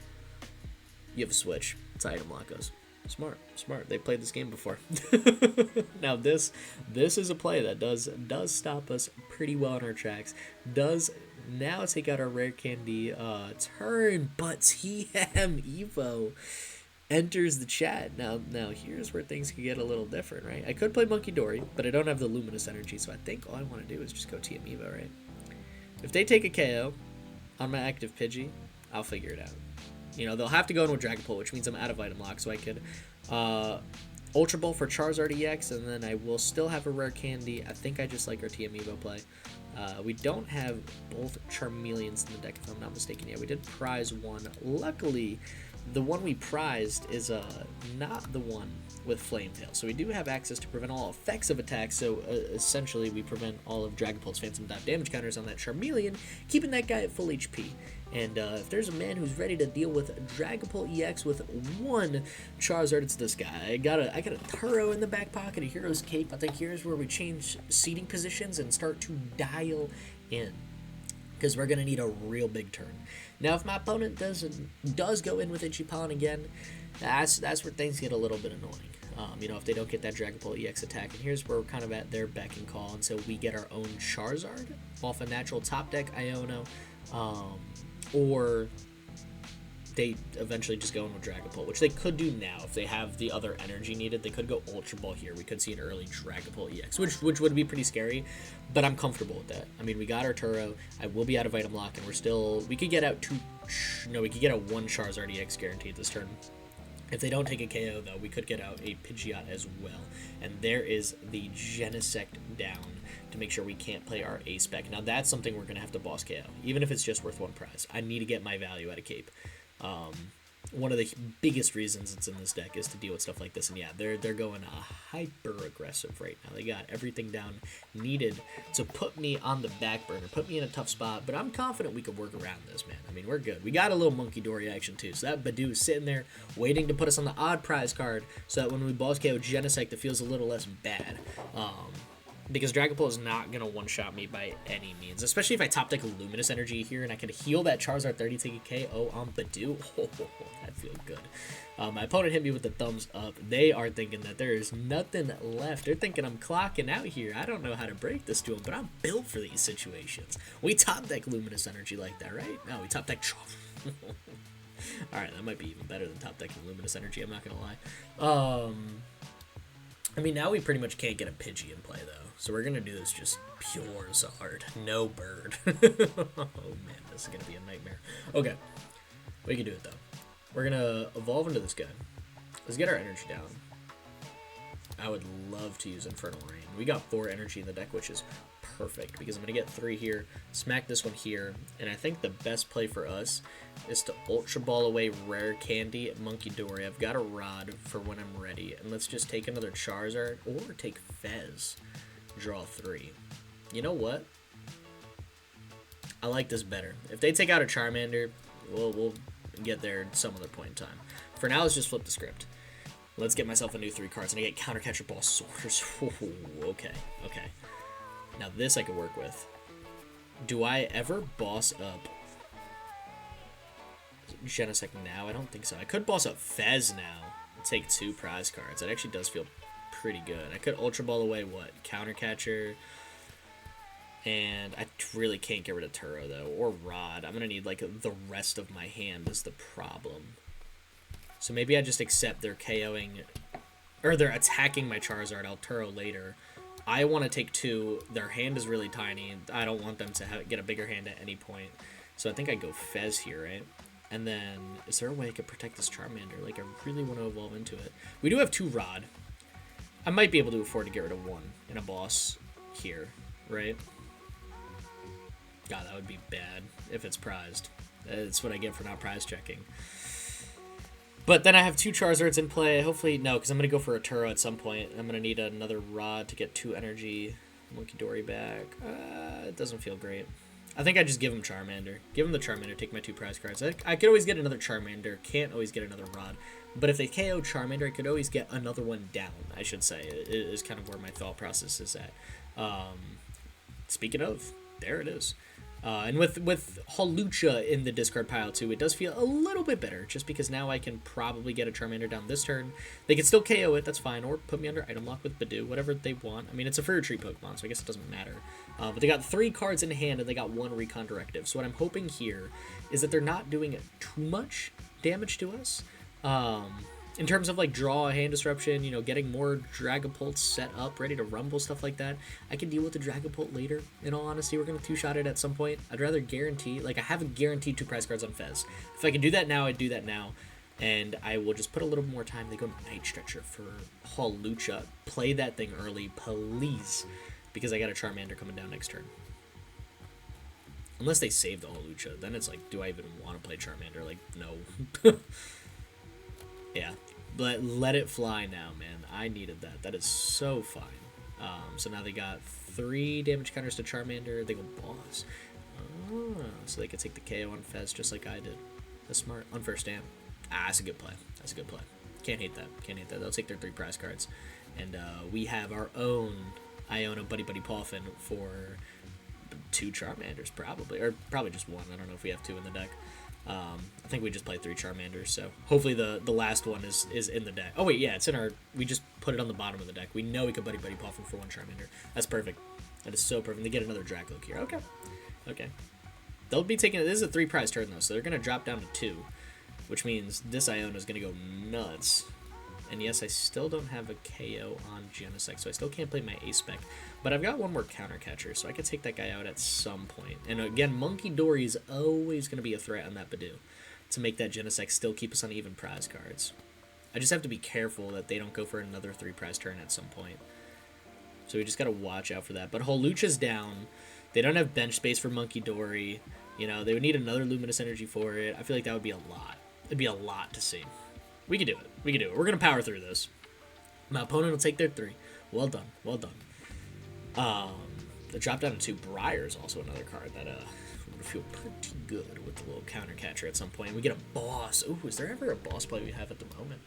You have a switch. It's item lock goes. Smart. They played this game before. Now this is a play that does stop us pretty well in our tracks. Does now take out our Rare Candy turn, but TM Evo enters the chat. Now here's where things could get a little different, right? I could play Munkidori, but I don't have the Luminous Energy, so I think all I want to do is just go TM Evo, right? If they take a KO on my active Pidgey, I'll figure it out. You know, they'll have to go in with Dragapult, which means I'm out of item lock, so I could Ultra Ball for Charizard EX, and then I will still have a Rare Candy. I think I just like our TM Evo play. We don't have both Charmeleons in the deck, if I'm not mistaken yet. We did prize one. Luckily, the one we prized is not the one with Flame Tail. So we do have access to prevent all effects of attacks, so essentially we prevent all of Dragapult's Phantom Dive damage counters on that Charmeleon, keeping that guy at full HP. And if there's a man who's ready to deal with Dragapult EX with one Charizard, it's this guy. I got a Turo in the back pocket, a Hero's Cape. I think here's where we change seating positions and start to dial in. because we're going to need a real big turn. Now, if my opponent does go in with Ichipan again, that's where things get a little bit annoying. You know, if they don't get that Dragon Ball EX attack, and here's where we're kind of at their beck and call, and so we get our own Charizard off a natural top deck Iono, or they eventually just go in with Dragon Ball, which they could do now if they have the other energy needed. They could go Ultra Ball here. We could see an early Dragon Ball EX, which would be pretty scary, but I'm comfortable with that. I mean, we got our Turo. I will be out of item lock, and we could get out we could get a 1 Charizard EX guaranteed this turn. If they don't take a KO, though, we could get out a Pidgeot as well. And there is the Genesect down to make sure we can't play our A-Spec. Now, that's something we're going to have to boss KO, even if it's just worth 1 prize. I need to get my value out of Cape. One of the biggest reasons it's in this deck is to deal with stuff like this. And yeah, they're going hyper-aggressive right now. They got everything down needed to put me on the back burner, put me in a tough spot. But I'm confident we could work around this, man. I mean, we're good. We got a little Munkidori action, too. So that Budew is sitting there waiting to put us on the odd prize card so that when we boss KO Genesect, it feels a little less bad. Because Dragon Ball is not going to one-shot me by any means. Especially if I top deck Luminous Energy here and I can heal that Charizard 30 take a KO on Budew. Oh, that feels good. My opponent hit me with the thumbs up. They are thinking that there is nothing left. They're thinking I'm clocking out here. I don't know how to break this to them, but I'm built for these situations. We top deck Luminous Energy like that, right? No, we top deck... Alright, that might be even better than top decking Luminous Energy, I'm not going to lie. I mean, now we pretty much can't get a Pidgey in play, though. So we're going to do this just pure Zard. No bird. Oh, man, this is going to be a nightmare. Okay. We can do it, though. We're going to evolve into this guy. Let's get our energy down. I would love to use Infernal Rain. We got 4 energy in the deck, which is perfect, because I'm going to get 3 here, smack this one here, and I think the best play for us is to Ultra Ball away Rare Candy Munkidori. I've got a Rod for when I'm ready, and let's just take another Charizard, or take Fez. Draw 3. You know what? I like this better. If they take out a Charmander, we'll get there at some other point in time. For now, let's just flip the script. Let's get myself a new 3 cards, and I get Counter Catcher Ball Swords. Okay. Now this I could work with. Do I ever boss up Genesect now? I don't think so. I could boss up Fez now and take 2 prize cards. That actually does feel pretty good. I could Ultra Ball away, what? Counter Catcher. And I really can't get rid of Turo, though. Or Rod. I'm going to need, like, the rest of my hand is the problem. So maybe I just accept they're KOing... Or they're attacking my Charizard. I'll Turo later. I want to take 2. Their hand is really tiny. I don't want them to get a bigger hand at any point. So I think I go Fez here, right? And then, is there a way I could protect this Charmander? Like, I really want to evolve into it. We do have 2 Rod. I might be able to afford to get rid of 1 in a boss here, right? God, that would be bad if it's prized. That's what I get for not prize checking. But then I have 2 Charizards in play. Hopefully, no, because I'm going to go for a Turo at some point. I'm going to need another Rod to get 2 energy. Munkidori back. It doesn't feel great. I think I just give him Charmander. Give him the Charmander, take my 2 prize cards. I could always get another Charmander. Can't always get another Rod. But if they KO Charmander, I could always get another one down, I should say. It is kind of where my thought process is at. Speaking of, there it is. And with Hawlucha in the discard pile too, it does feel a little bit better, just because now I can probably get a Charmander down this turn. They can still KO it, that's fine, or put me under item lock with Budew, whatever they want. I mean, it's a free retreat Pokemon, so I guess it doesn't matter. But they got 3 cards in hand, and they got 1 Recon Directive. So what I'm hoping here is that they're not doing too much damage to us. In terms of, like, draw, hand disruption, you know, getting more Dragapult set up, ready to rumble, stuff like that. I can deal with the Dragapult later, in all honesty. We're going to 2-shot it at some point. I'd rather guarantee, like, I haven't guaranteed 2 prize cards on Fez. If I can do that now, I'd do that now. And I will just put a little more time. They go Night Stretcher for Hawlucha. Play that thing early, please. Because I got a Charmander coming down next turn. Unless they save the Hawlucha. Then it's like, do I even want to play Charmander? Like, no. Yeah, but let it fly now, man. I needed that. That is so fine. So now they got 3 damage counters to Charmander. They go boss. Oh, so they can take the KO on Fez just like I did. That's smart. On first stand. That's a good play. That's a good play. Can't hate that. Can't hate that. They'll take their 3 prize cards. And we have our own Iono Buddy-Buddy Poffin for 2 Charmanders, probably. Or probably just 1. I don't know if we have 2 in the deck. I think we just played 3 Charmanders, so hopefully the last one is in the deck. Oh, wait, yeah, it's in our... We just put it on the bottom of the deck. We know we could Buddy-Buddy Poffin for 1 Charmander. That's perfect. That is so perfect. They get another Dracook here. Okay. Okay. They'll be taking... This is a 3-prize turn, though, so they're going to drop down to 2, which means this Iono is going to go nuts. And yes, I still don't have a KO on Genesect, so I still can't play my A-Spec. But I've got 1 more counter catcher, so I could take that guy out at some point. And again, Munkidori is always going to be a threat on that Budew to make that Genesect still keep us on even prize cards. I just have to be careful that they don't go for another 3-prize turn at some point. So we just got to watch out for that. But Holucha's down. They don't have bench space for Munkidori. You know, they would need another Luminous Energy for it. I feel like that would be a lot. It'd be a lot to see. We can do it. We can do it. We're going to power through this. My opponent will take their 3. Well done. Well done. The drop down to 2. Briar is also another card that would feel pretty good with the little counter catcher at some point. We get a boss. Ooh, is there ever a boss play we have at the moment?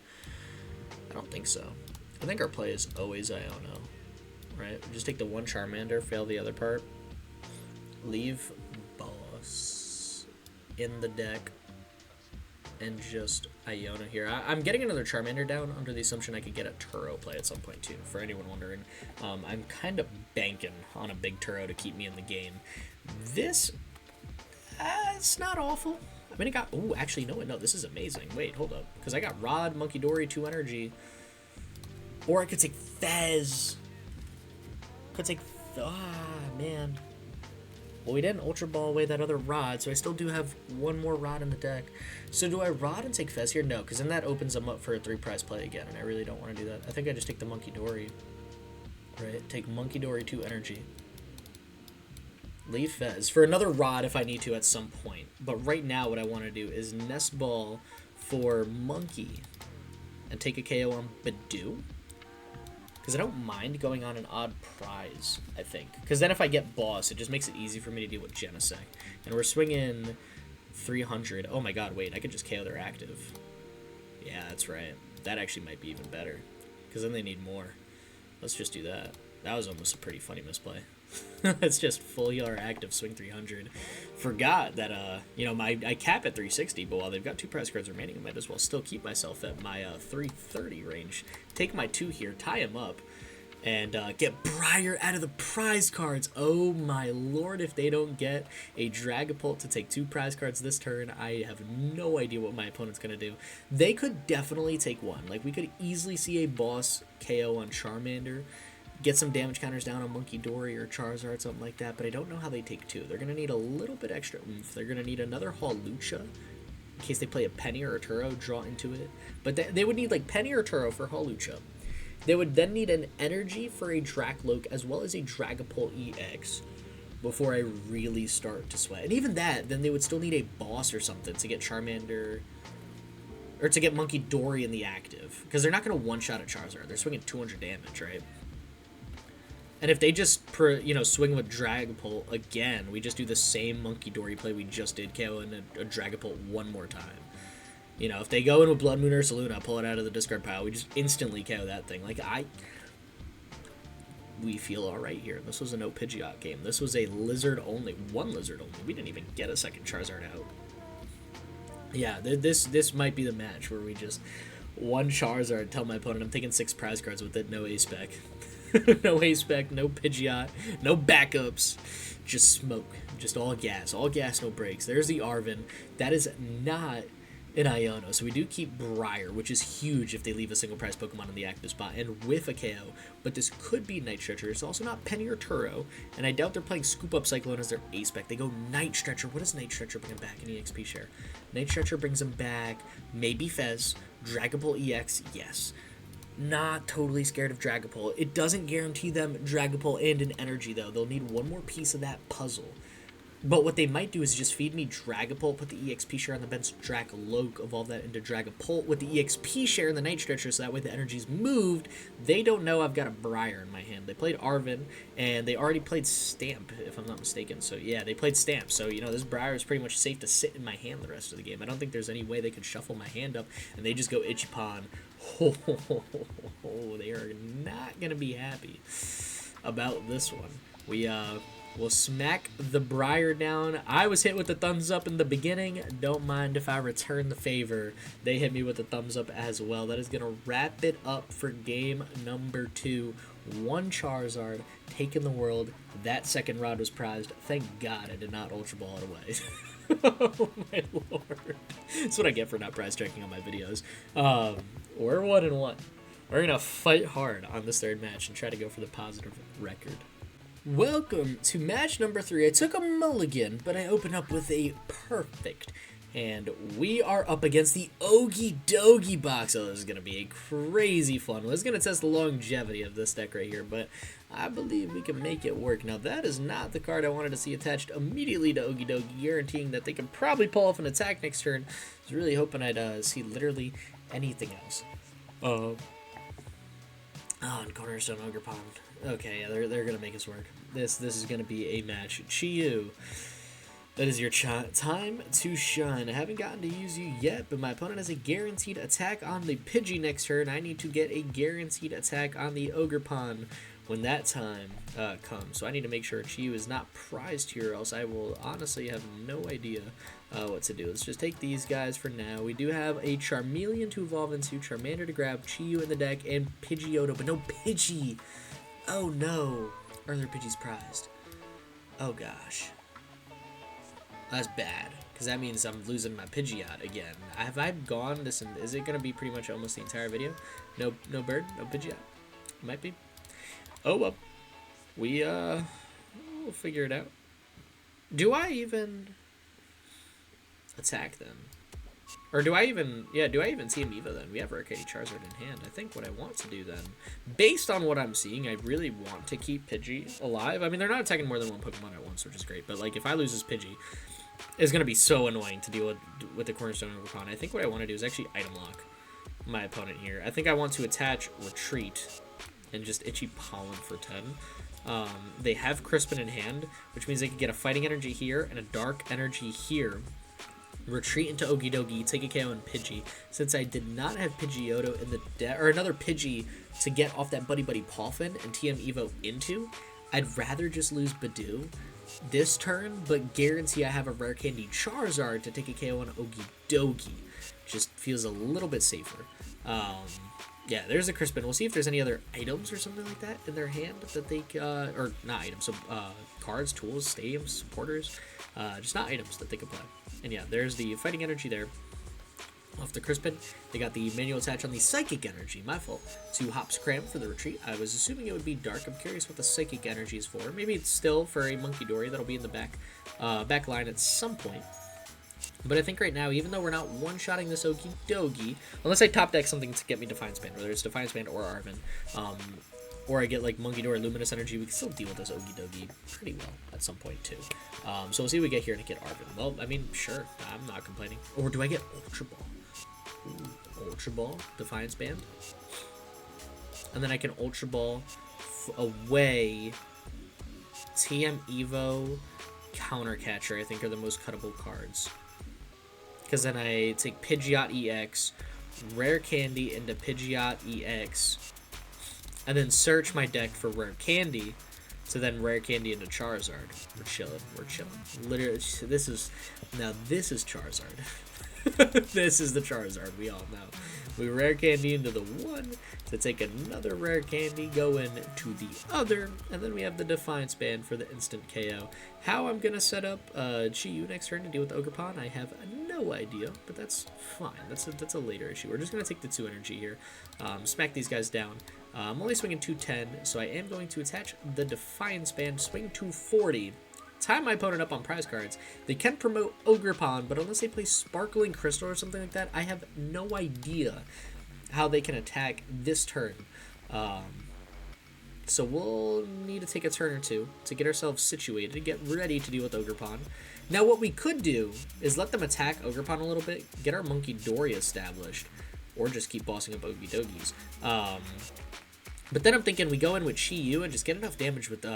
I don't think so. I think our play is always Iono. Right? Just take the 1 Charmander, fail the other part. Leave boss in the deck. And just Iono here. I'm getting another Charmander down under the assumption I could get a Turo play at some point too, for anyone wondering. I'm kind of banking on a big Turo to keep me in the game. This, it's not awful. I mean, it got, ooh, actually, no, this is amazing. Wait, hold up. Because I got Rod, Munkidori, 2 energy. Or I could take Fez. Could take, man. Well, we didn't Ultra Ball away that other Rod, so I still do have 1 more Rod in the deck. So do I Rod and take Fez here? No, because then that opens them up for a 3-prize play again, and I really don't want to do that. I think I just take the Munkidori. Right, take Munkidori 2 energy. Leave Fez for another Rod if I need to at some point. But right now what I want to do is Nest Ball for Monkey and take a KO on Budew. Because I don't mind going on an odd prize, I think. Because then if I get boss, it just makes it easy for me to deal with Genesect. And we're swinging 300. Oh my god, wait, I could just KO their active. Yeah, that's right. That actually might be even better. Because then they need more. Let's just do that. That was almost a pretty funny misplay. It's just full healer active, swing 300. Forgot that, you know, I cap at 360, but while they've got 2 prize cards remaining, I might as well still keep myself at my 330 range. Take my 2 here, tie him up, and get Briar out of the prize cards. Oh my lord, if they don't get a Dragapult to take 2 prize cards this turn, I have no idea what my opponent's going to do. They could definitely take 1. Like, we could easily see a boss KO on Charmander, get some damage counters down on Munkidori or Charizard, something like that, but I don't know how they take 2. They're going to need a little bit extra oomph. They're going to need another Holucha in case they play a Penny or a Turo, draw into it. But they would need like Penny or Turo for Holucha. They would then need an Energy for a Dracloak as well as a Dragapult EX before I really start to sweat. And even that, then they would still need a boss or something to get Charmander, or to get Munkidori in the active. Because they're not going to one-shot at Charizard. They're swinging 200 damage, right? And if they just, swing with Dragapult again, we just do the same Munkidori play we just did, KO and a Dragapult 1 more time. You know, if they go in with Blood Moon or Saluna, pull it out of the discard pile, we just instantly KO that thing. Like, we feel alright here. This was a no Pidgeot game. This was a lizard only. 1 lizard only. We didn't even get a second Charizard out. Yeah, this might be the match where we just 1 Charizard, tell my opponent I'm taking 6 prize cards with it, no A-Spec. No A-Spec, no Pidgeot, no backups, just smoke, just all gas, no brakes. There's the Arven. That is not an Iono, so we do keep Briar, which is huge if they leave a single prize Pokemon in the active spot, and with a KO, but this could be Night Stretcher. It's also not Penny or Turo, and I doubt they're playing Scoop Up Cyclone as their A-Spec. They go Night Stretcher. What does Night Stretcher bring him back in EXP share? Night Stretcher brings him back, maybe Fez, Dragapult EX, yes. Not totally scared of Dragapult. It doesn't guarantee them Dragapult and an Energy, though. They'll need 1 more piece of that puzzle. But what they might do is just feed me Dragapult, put the EXP share on the bench, Dracloak, evolve that into Dragapult with the EXP share in the Night Stretcher, so that way the energy's moved. They don't know I've got a Briar in my hand. They played Arven, and they already played Stamp, if I'm not mistaken. So yeah, they played Stamp. So, you know, this Briar is pretty much safe to sit in my hand the rest of the game. I don't think there's any way they could shuffle my hand up, and they just go Ichipan. They are not going to be happy about this one. We We'll smack the Briar down. I was hit with the thumbs up in the beginning. Don't mind if I return the favor. They hit me with the thumbs up as well. That is going to wrap it up for game number 2. 1 Charizard taking the world. That second rod was prized. Thank God I did not Ultra Ball it away. Oh my lord. That's what I get for not prize checking on my videos. We're 1-1. We're going to fight hard on this third match and try to go for the positive record. Welcome to match number 3. I took a mulligan, but I opened up with a perfect. And we are up against the Okie Dokie box. Oh, this is going to be a crazy fun one. It's going to test the longevity of this deck right here, but I believe we can make it work. Now, that is not the card I wanted to see attached immediately to Okie Dokie, guaranteeing that they can probably pull off an attack next turn. I was really hoping I'd see literally anything else. And Cornerstone Ogerpon. Okay, yeah, they're gonna make us work. This is gonna be a match. Chiyu, that is your time to shine. I haven't gotten to use you yet, but my opponent has a guaranteed attack on the Pidgey next turn. I need to get a guaranteed attack on the Ogerpon when that time comes. So I need to make sure Chiyu is not prized here, or else I will honestly have no idea what to do. Let's just take these guys for now. We do have a Charmeleon to evolve into, Charmander to grab, Chiyu in the deck, and Pidgeotto, but no Pidgey. Oh no. Are there Pidgeys prized? Oh gosh. That's bad, because that means I'm losing my Pidgeot again. Have I gone this, and is it going to be pretty much almost the entire video? No bird, no Pidgeot? Might be. Oh well. We'll figure it out. Do I even attack them? Or do I even see an Evo then? We have Rare Candy Charizard in hand. I think what I want to do then, based on what I'm seeing, I really want to keep Pidgey alive. I mean, they're not attacking more than one Pokemon at once, which is great. But, like, if I lose this Pidgey, it's going to be so annoying to deal with the Cornerstone Ogerpon. I think what I want to do is actually item lock my opponent here. I think I want to attach Retreat and just Itchy Pollen for 10. They have Crispin in hand, which means they can get a Fighting Energy here and a Dark Energy here. Retreat into Okie Dokie, take a KO and Pidgey. Since I did not have Pidgeotto in the deck, or another Pidgey to get off that Buddy-Buddy Poffin and TM Evo into, I'd rather just lose Budew this turn, but guarantee I have a Rare Candy Charizard to take a KO on Okie Dokie. Just feels a little bit safer. Yeah, there's a Crispin. We'll see if there's any other items or something like that in their hand that they, or not items, so cards, tools, stadiums, supporters, just not items that they can play. And yeah, there's the Fighting Energy there. Off the Crispin, they got the manual attach on the Psychic Energy, my fault, to Hop's Cram for the Retreat. I was assuming it would be Dark. I'm curious what the Psychic Energy is for. Maybe it's still for a Munkidori that'll be in the back line at some point. But I think right now, even though we're not one-shotting this Okie Dokie, unless I top deck something to get me Defiance Band, whether it's Defiance Band or Arven, or I get like Munkidori Luminous Energy, we can still deal with this Okie Dokie pretty well at some point too. So we'll see what we get here to get Arven. Well, I mean, sure, I'm not complaining. Or do I get Ultra Ball? Ooh, Ultra Ball, Defiance Band. And then I can Ultra Ball away TM Evo, Counter Catcher, I think are the most cuttable cards. Because then I take Pidgeot EX, Rare Candy into Pidgeot EX, and then search my deck for Rare Candy, so then Rare Candy into Charizard. We're chilling. Literally, this is Charizard. This is the Charizard we all know. We Rare Candy into the one to take another Rare Candy, go into the other, and then we have the Defiance Band for the instant KO. How I'm going to set up Chiyu next turn to deal with Ogerpon, I have no idea, but that's fine. That's a later issue. We're just going to take the 2 energy here, smack these guys down. I'm only swinging 210, so I am going to attach the Defiance Band, swing 240. Tie my opponent up on prize cards. They can promote Ogerpon, but unless they play Sparkling Crystal or something like that, I have no idea how they can attack this turn. So we'll need to take a turn or two to get ourselves situated, to get ready to deal with Ogerpon. Now what we could do is let them attack Ogerpon a little bit, get our Munkidori established, or just keep bossing up Okie Dokies. But then I'm thinking we go in with Chiyu and just get enough damage with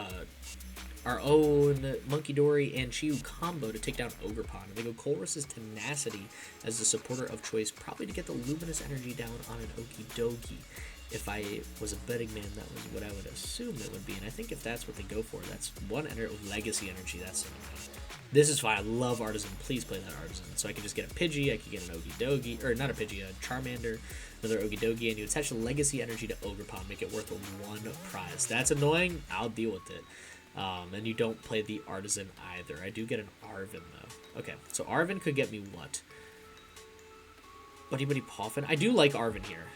our own Munkidori and Chiyu combo to take down Ogerpon. And they go Colress's Tenacity as the supporter of choice, probably to get the Luminous Energy down on an Okie Dokie. If I was a betting man, that was what I would assume it would be. And I think if that's what they go for, that's one legacy energy. That's annoying. This is fine. I love Artazon. Please play that Artazon. So I can just get a Pidgey. I can get an Okidogi. Or not a Pidgey, a Charmander. Another Okidogi. And you attach the legacy energy to Ogerpon. Make it worth one prize. That's annoying. I'll deal with it. And you don't play the Artazon either. I do get an Arven, though. Okay. So Arven could get me what? Buddy-Buddy Poffin. I do like Arven here.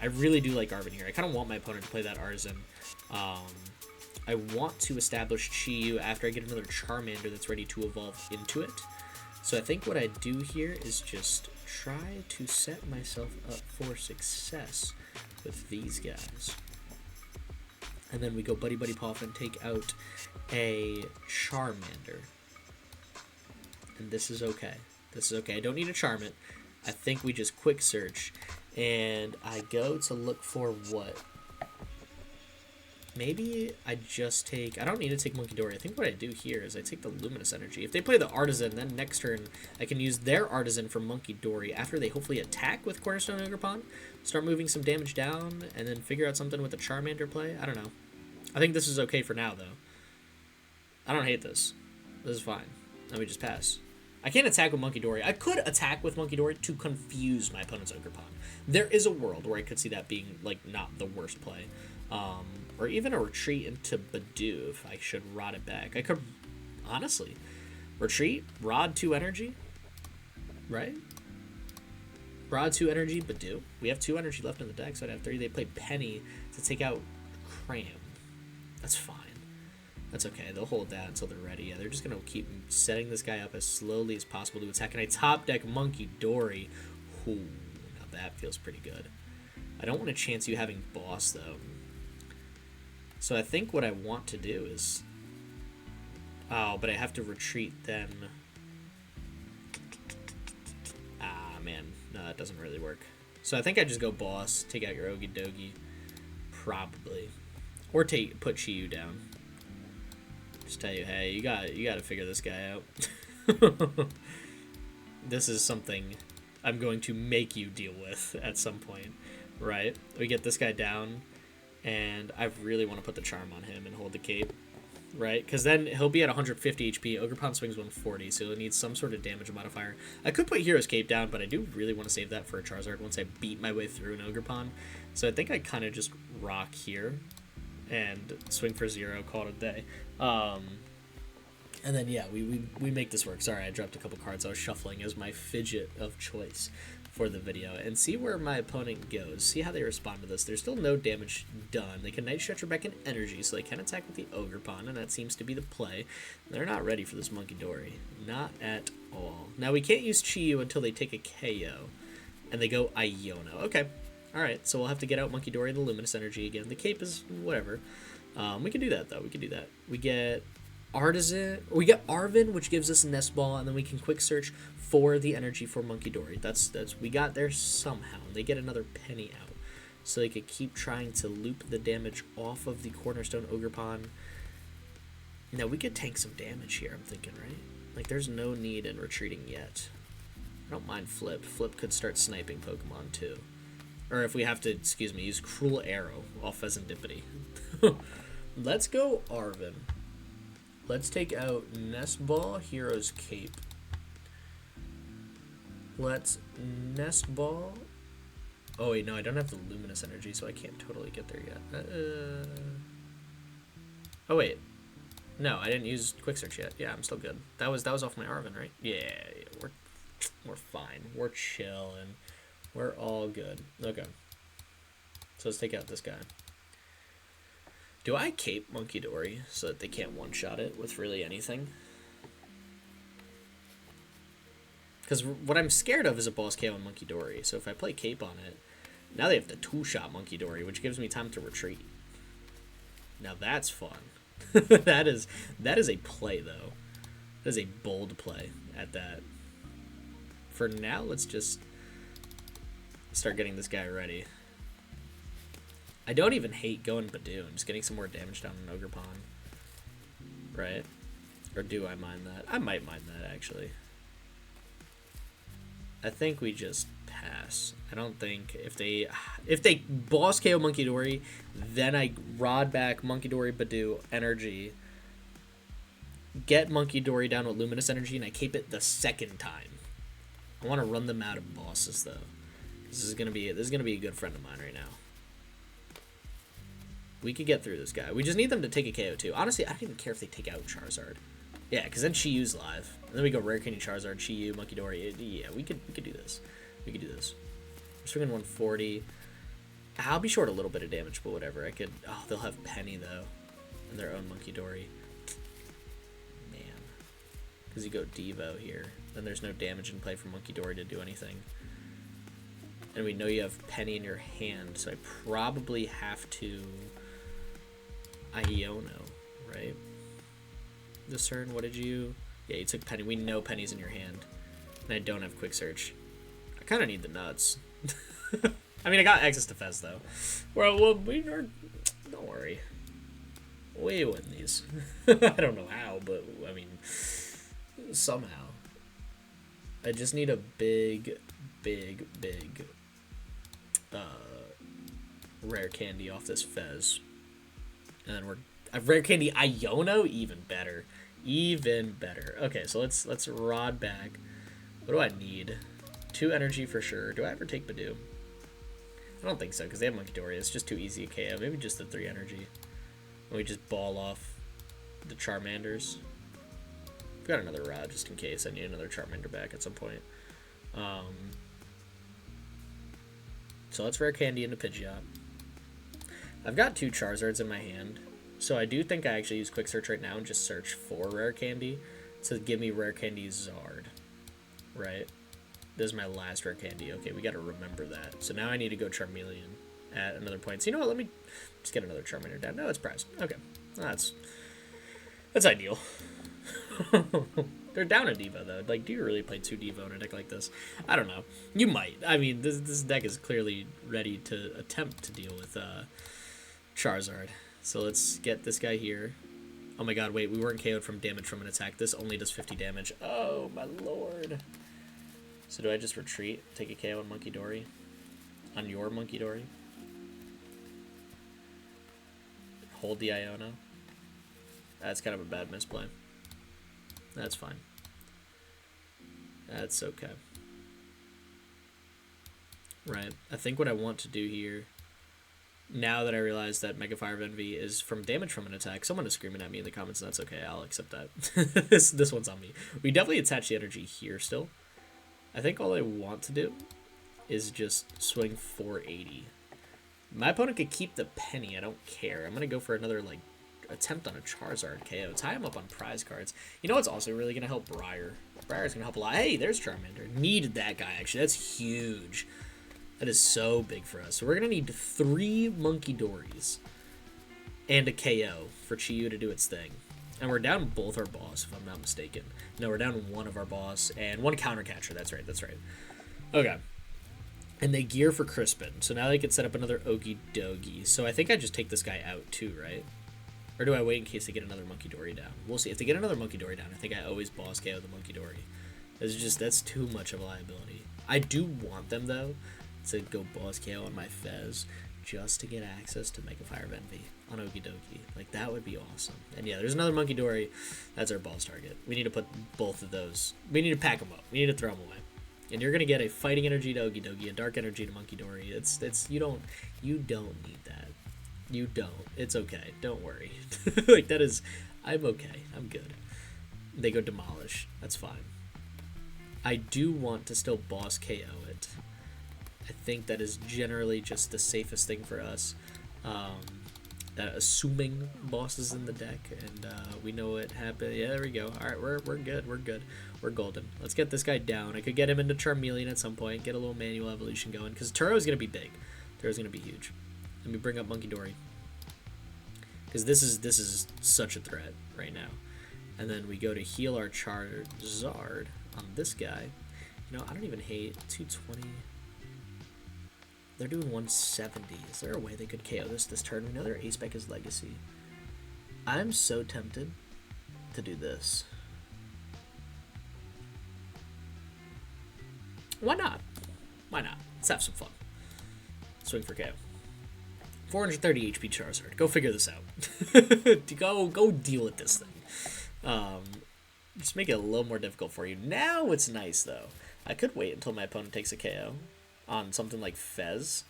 I really do like Arven here. I kind of want my opponent to play that Artazon. I want to establish Chi-Yu after I get another Charmander that's ready to evolve into it. So I think what I do here is just try to set myself up for success with these guys. And then we go Buddy-Buddy Poffin, take out a Charmander. And this is okay. This is okay. I don't need to charm it. I think we just quick search. And I go to look for what? Maybe I just take... I don't need to take Munkidori. I think what I do here is I take the Luminous Energy. If they play the Artazon, then next turn I can use their Artazon for Munkidori after they hopefully attack with Cornerstone Ogerpon, start moving some damage down, and then figure out something with the Charmander play. I don't know. I think this is okay for now, though. I don't hate this. This is fine. Let me just pass. I can't attack with Munkidori. I could attack with Munkidori to confuse my opponent's Ogerpon. There is a world where I could see that being, like, not the worst play. Or even a retreat into Budew if I should rod it back. I could, honestly, retreat, rod 2 energy, right? Rod 2 energy, Budew. We have 2 energy left in the deck, so I'd have 3. They play Penny to take out Cram. That's fine. That's okay. They'll hold that until they're ready. Yeah, they're just going to keep setting this guy up as slowly as possible to attack. And I top deck Munkidori. Ooh, now that feels pretty good. I don't want to chance you having boss, though. So I think what I want to do is... Oh, but I have to retreat then. Ah, man. No, that doesn't really work. So I think I just go boss, take out your Okidogi. Probably. Or put Chi-Yu down. Just tell you, hey, you got to figure this guy out. This is something I'm going to make you deal with at some point, right? We get this guy down, and I really want to put the charm on him and hold the cape, right? Because then he'll be at 150 HP. Ogerpon swings 140, so he'll need some sort of damage modifier. I could put Hero's Cape down, but I do really want to save that for a Charizard once I beat my way through an Ogerpon. So I think I kind of just rock here and swing for 0, call it a day. And then, yeah, we make this work. Sorry, I dropped a couple cards I was shuffling as my fidget of choice for the video. And see where my opponent goes. See how they respond to this. There's still no damage done. They can Night Stretcher back in energy, so they can attack with the Ogerpon, and that seems to be the play. They're not ready for this Munkidori. Not at all. Now, we can't use Chi-Yu until they take a KO, and they go Iono. Okay. Alright, so we'll have to get out Munkidori and the Luminous Energy again. The cape is whatever. We can do that, though. We can do that. We get Artazon. We get Arven, which gives us Nest Ball, and then we can quick search for the energy for Munkidori. That's we got there somehow. They get another penny out, so they could keep trying to loop the damage off of the Cornerstone Ogerpon. Now, we could tank some damage here, I'm thinking, right? Like, there's no need in retreating yet. I don't mind Flip. Flip could start sniping Pokemon, too. Or if we have to, excuse me, use Cruel Arrow off Fezandipiti. Let's go Arven. Let's take out Nest Ball, Hero's Cape. Let's Nest Ball. Oh wait, no, I don't have the Luminous Energy, so I can't totally get there yet. Oh wait, no, I didn't use Quick Search yet. Yeah, I'm still good. That was off my Arven, right? Yeah, we're fine. We're chilling. We're all good. Okay. So let's take out this guy. Do I cape Munkidori so that they can't one-shot it with really anything? Because what I'm scared of is a boss KO on Munkidori. So if I play cape on it, now they have to two-shot Munkidori, which gives me time to retreat. Now that's fun. that is a play, though. That is a bold play at that. For now, let's just start getting this guy ready. I don't even hate going Budew. I'm just getting some more damage down on Ogerpon. Right? Or do I mind that? I might mind that, actually. I think we just pass. I don't think if they boss KO Munkidori, then I rod back Munkidori, Budew, Energy, get Munkidori down with Luminous Energy, and I keep it the second time. I want to run them out of bosses though. This is gonna be a good friend of mine right now. We could get through this guy. We just need them to take a KO too. Honestly, I don't even care if they take out Charizard. Yeah, because then Chiu's live. And then we go Rare Candy Charizard, Chiu, Munkidori. Yeah, we could do this. We could do this. We're swinging 140. I'll be short a little bit of damage, but whatever. I could. Oh, they'll have Penny though, and their own Munkidori. Man, because you go Devo here, then there's no damage in play for Munkidori to do anything. And we know you have Penny in your hand, so I probably have to Iono, right? Discern, what did you... Yeah, you took Penny. We know Penny's in your hand. And I don't have Quick Search. I kind of need the nuts. I mean, I got access to Fez, though. Well, don't worry. We win these. I don't know how, but, I mean, somehow. I just need a big Rare Candy off this Fez. And then Rare Candy Iono, even better. Even better. Okay, so let's rod back. What do I need? 2 energy for sure. Do I ever take Budew? I don't think so, because they have Munkidori. It's just too easy to KO. Maybe just the 3 energy. And we just ball off the Charmanders. I've got another rod just in case I need another Charmander back at some point. So let's Rare Candy into Pidgeot. I've got 2 Charizards in my hand. So I do think I actually use Quick Search right now and just search for Rare Candy to give me Rare Candy Zard. Right? This is my last Rare Candy. Okay, we gotta remember that. So now I need to go Charmeleon at another point. So you know what? Let me just get another Charmander down. No, it's prized. Okay. That's ideal. They're down a Devo, though. Like, do you really play 2 Devo in a deck like this? I don't know. You might. I mean, this deck is clearly ready to attempt to deal with Charizard. So let's get this guy here. Oh my god, wait, we weren't KO'd from damage from an attack. This only does 50 damage. Oh, my lord. So do I just retreat, take a KO on Munkidori? On your Munkidori? Hold the Iono? That's kind of a bad misplay. That's fine. That's okay. Right. I think what I want to do here, now that I realize that Mega Fire Envy is from damage from an attack, someone is screaming at me in the comments, and that's okay. I'll accept that. This one's on me. We definitely attach the energy here still. I think all I want to do is just swing 480. My opponent could keep the Penny. I don't care. I'm going to go for another, like, attempt on a Charizard KO. Tie him up on prize cards. You know what's also really going to help? Briar. Briar's going to help a lot. Hey, there's Charmander. Needed that guy, actually. That's huge. That is so big for us. So we're going to need 3 Munkidoris and a KO for Chiu to do its thing. And we're down both our boss, if I'm not mistaken. No, we're down 1 of our boss and 1 counter catcher. That's right, that's right. Okay. And they gear for Crispin. So now they can set up another Okie Dokie. So I think I just take this guy out too, right? Or do I wait in case they get another Munkidori down? We'll see. If they get another Munkidori down, I think I always boss KO the Munkidori. That's too much of a liability. I do want them, though, to go boss KO on my Fez just to get access to Mega Fire Envy on Okie Dokie. Like, that would be awesome. And yeah, there's another Munkidori. That's our boss target. We need to put both of those. We need to pack them up. We need to throw them away. And you're going to get a Fighting Energy to Okie Dokie, a Dark Energy to Munkidori. You don't need that. You don't. It's okay. Don't worry. Like, that is... I'm okay. I'm good. They go Demolish. That's fine. I do want to still boss KO it. I think that is generally just the safest thing for us. Assuming boss is in the deck, and we know what happened. Yeah, there we go. All right, we're good. We're good. We're golden. Let's get this guy down. I could get him into Charmeleon at some point, get a little manual evolution going, because Turo is going to be big. Turo's going to be huge. Let me bring up Munkidori, because this is such a threat right now. And then we go to heal our Charizard on this guy. You know, I don't even hate 220. They're doing 170. Is there a way they could KO this turn? We know their ace spec is Legacy. I'm so tempted to do this. Why not? Why not? Let's have some fun. Swing for KO. 430 HP Charizard. Go figure this out. go deal with this thing. Just make it a little more difficult for you. Now it's nice, though. I could wait until my opponent takes a KO on something like Fez,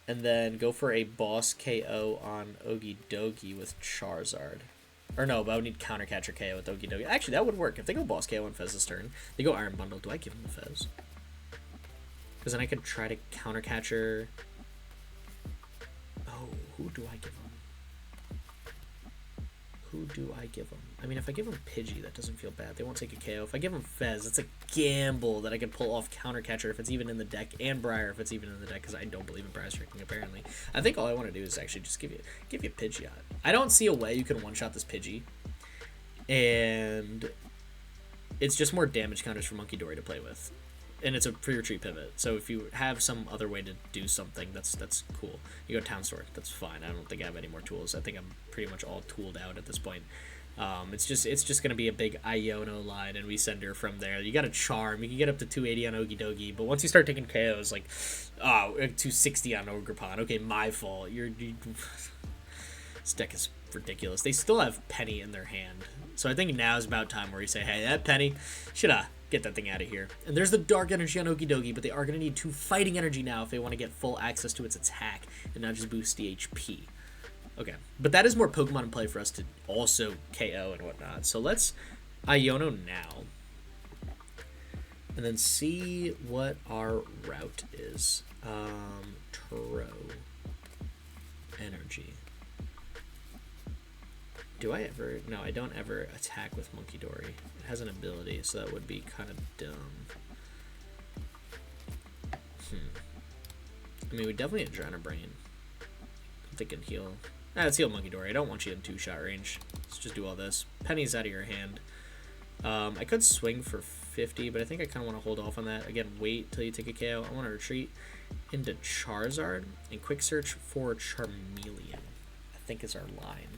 and then go for a boss KO on Okidogi with Charizard. Or no, but I would need Counter Catcher KO with Okidogi. Actually, that would work. If they go boss KO on Fez's turn, they go Iron Bundle. Do I give him the Fez? Because then I could try to Counter Catcher. Oh, who do I give him? Who do I give him? I mean, if I give him Pidgey, that doesn't feel bad. They won't take a KO. If I give him Fez, it's a gamble that I can pull off Counter Catcher if it's even in the deck, and Briar if it's even in the deck, because I don't believe in Briar tricking, apparently. I think all I want to do is actually just give you Pidgeot. I don't see a way you can one-shot this Pidgey, and it's just more damage counters for Munkidori to play with. And it's a pre-retreat pivot, so if you have some other way to do something, that's cool. You go Town Store, that's fine. I don't think I have any more tools. I think I'm pretty much all tooled out at this point. It's just gonna be a big Iono line, and we send her from there. You got a Charm, you can get up to 280 on Okidogi, but once you start taking KOs, like, 260 on Ogrepon. Okay, my fault. This deck is ridiculous. They still have Penny in their hand, so I think now is about time where you say, hey, that Penny, shoulda get that thing out of here. And there's the Dark Energy on Okidogi, but they are going to need 2 Fighting Energy now if they want to get full access to its attack and not just boost the HP. Okay, but that is more Pokemon in play for us to also KO and whatnot. So let's Iono now. And then see what our route is. Turo. Energy. Do I ever? No, I don't ever attack with Munkidori. It has an ability, so that would be kind of dumb. I mean, we definitely Adrena Brain. If they can heal. Let's heal Munkidori. I don't want you in 2-shot range. Let's just do all this. Penny's out of your hand. I could swing for 50, but I think I kind of want to hold off on that. Again, wait till you take a KO. I want to retreat into Charizard and quick search for Charmeleon. I think is our line.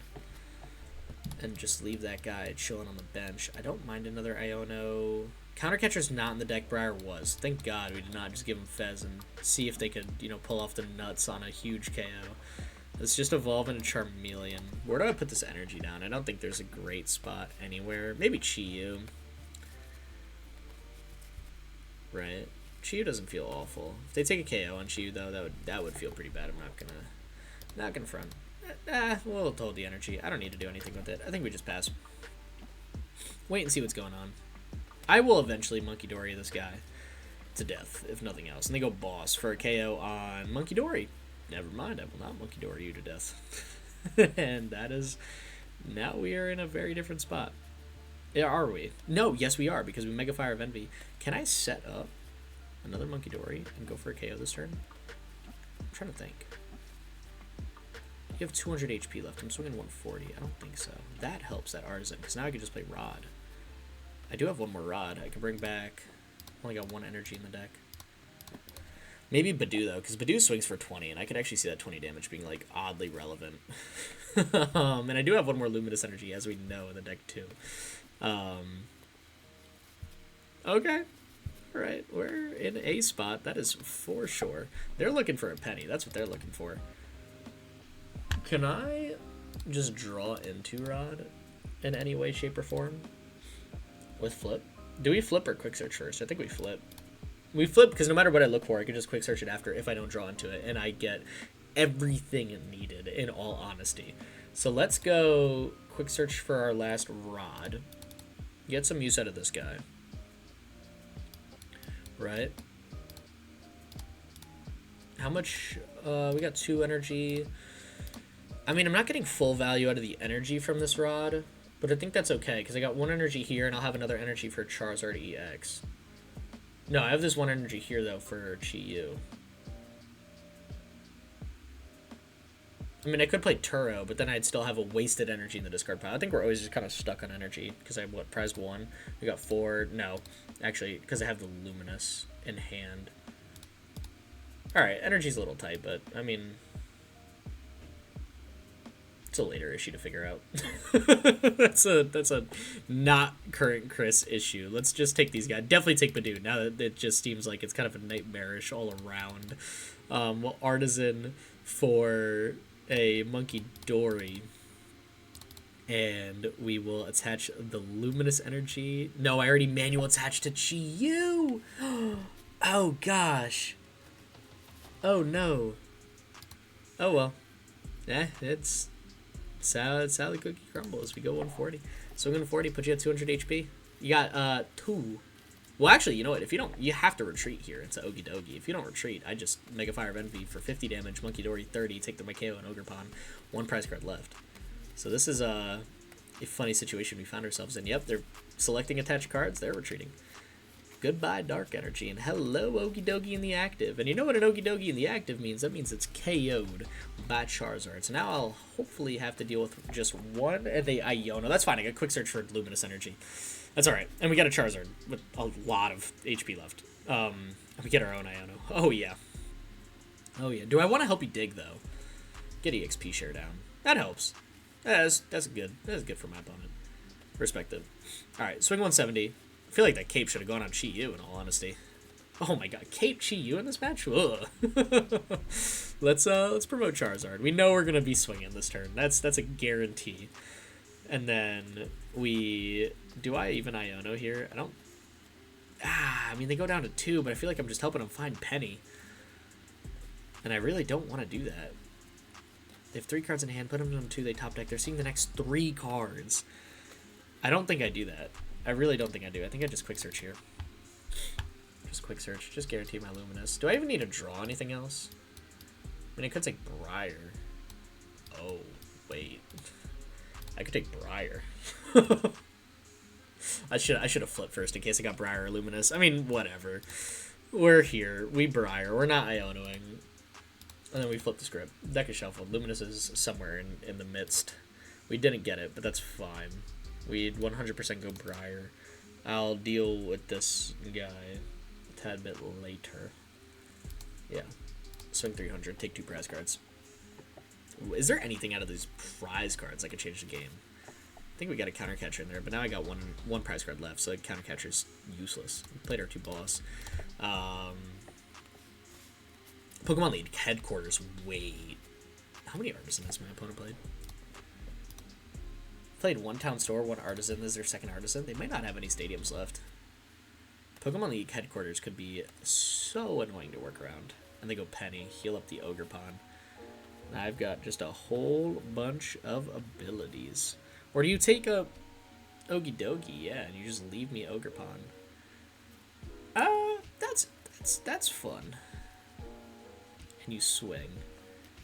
And just leave that guy chilling on the bench. I don't mind another Iono. Counter Catcher's not in the deck. Briar was. Thank God we did not just give him Fez and see if they could, pull off the nuts on a huge KO. Let's just evolve into Charmeleon. Where do I put this energy down? I don't think there's a great spot anywhere. Maybe Chi-Yu. Right? Chi-Yu doesn't feel awful. If they take a KO on Chi-Yu, though, that would feel pretty bad. I'm not gonna front. We'll hold the energy. I don't need to do anything with it. I think we just pass. Wait and see what's going on. I will eventually Munkidori this guy to death, if nothing else. And they go boss for a KO on Munkidori. Never mind, I will not Munkidori you to death. And that is... Now we are in a very different spot. Yeah, are we? No, yes we are, because we Mega Fire of Envy. Can I set up another Munkidori and go for a KO this turn? I'm trying to think. You have 200 HP left. I'm swinging 140. I don't think so. That helps that Artazon, because now I can just play Rod. I do have one more Rod. I can bring back... Only got 1 energy in the deck. Maybe Budew, though, because Budew swings for 20, and I could actually see that 20 damage being, like, oddly relevant. And I do have 1 more Luminous Energy, as we know, in the deck, too. Okay. Alright, we're in a spot. That is for sure. They're looking for a penny. That's what they're looking for. Can I just draw into Rod in any way, shape, or form with flip? Do we flip or quick search first? I think we flip. We flip because no matter what I look for, I can just quick search it after if I don't draw into it, and I get everything needed, in all honesty. So let's go quick search for our last Rod. Get some use out of this guy. Right? How much? We got 2 energy. I mean, I'm not getting full value out of the energy from this Rod, but I think that's okay, because I got 1 energy here, and I'll have another energy for Charizard EX. No, I have this 1 energy here, though, for Chi-Yu. I mean, I could play Turo, but then I'd still have a wasted energy in the discard pile. I think we're always just kind of stuck on energy, because I, prized 1. We got 4. No, actually, because I have the Luminous in hand. Alright, energy's a little tight, but, I mean... It's a later issue to figure out. that's a not current Chris issue. Let's just take these guys. Definitely take Budew. Now that it just seems like it's kind of a nightmarish all around. Well, Artazon for a Munkidori. And we will attach the Luminous Energy. No, I already manual attached to Chi-Yu. Oh, gosh. Oh, no. Oh, well. It's how the cookie crumbles. We go 140. So 140, put you at 200 HP. You got 2. Well, actually, you know what? If you don't, you have to retreat here into Okidogi. If you don't retreat, I just Mega Fire of Envy for 50 damage, Munkidori 30, take the Mikeo and Ogerpon. 1 prize card left. So this is a funny situation we found ourselves in. Yep, they're selecting attached cards. They're retreating. Goodbye, Dark Energy, and hello, Okidogi in the active. And you know what an Okidogi in the active means? That means it's KO'd by Charizard. So now I'll hopefully have to deal with just one, and they Iono. That's fine. I got quick search for Luminous Energy. That's all right. And we got a Charizard with a lot of HP left. We get our own Iono. Oh yeah. Oh yeah. Do I want to help you dig though? Get EXP share down. That helps. That's good. That's good for my opponent. Respect it. All right, swing 170. I feel like that cape should have gone on Chi-Yu in all honesty. Oh my god, cape Chi-Yu in this match? Ugh. Let's promote Charizard. We know we're gonna be swinging this turn. That's a guarantee. And then do I even Iono here? I don't. I mean they go down to 2, but I feel like I'm just helping them find Penny. And I really don't want to do that. They have 3 cards in hand, put them on 2, they top deck. They're seeing the next 3 cards. I don't think I do that. I really don't think I do. I think I just quick search here. Just quick search. Just guarantee my Luminous. Do I even need to draw anything else? I mean, I could take Briar. Oh, wait. I could take Briar. I should have flipped first in case I got Briar or Luminous. I mean, whatever. We're here. We Briar. We're not Ionoing. And then we flip the script. Deck is shuffled. Luminous is somewhere in the midst. We didn't get it, but that's fine. We'd 100% go Briar. I'll deal with this guy a tad bit later. Yeah. Swing 300. Take 2 prize cards. Is there anything out of these prize cards that could change the game? I think we got a counter catcher in there, but now I got one prize card left, so the counter catcher's useless. We played our 2 boss. Pokemon League headquarters. Wait, how many Artazon has my opponent played? Played 1 Town Store, 1 Artazon. This is their second Artazon. They might not have any stadiums left. Pokemon League headquarters could be so annoying to work around. And they go Penny, heal up the Ogerpon. I've got just a whole bunch of abilities. Or do you take a Okidogi? Yeah, and you just leave me Ogerpon. That's fun. And you swing.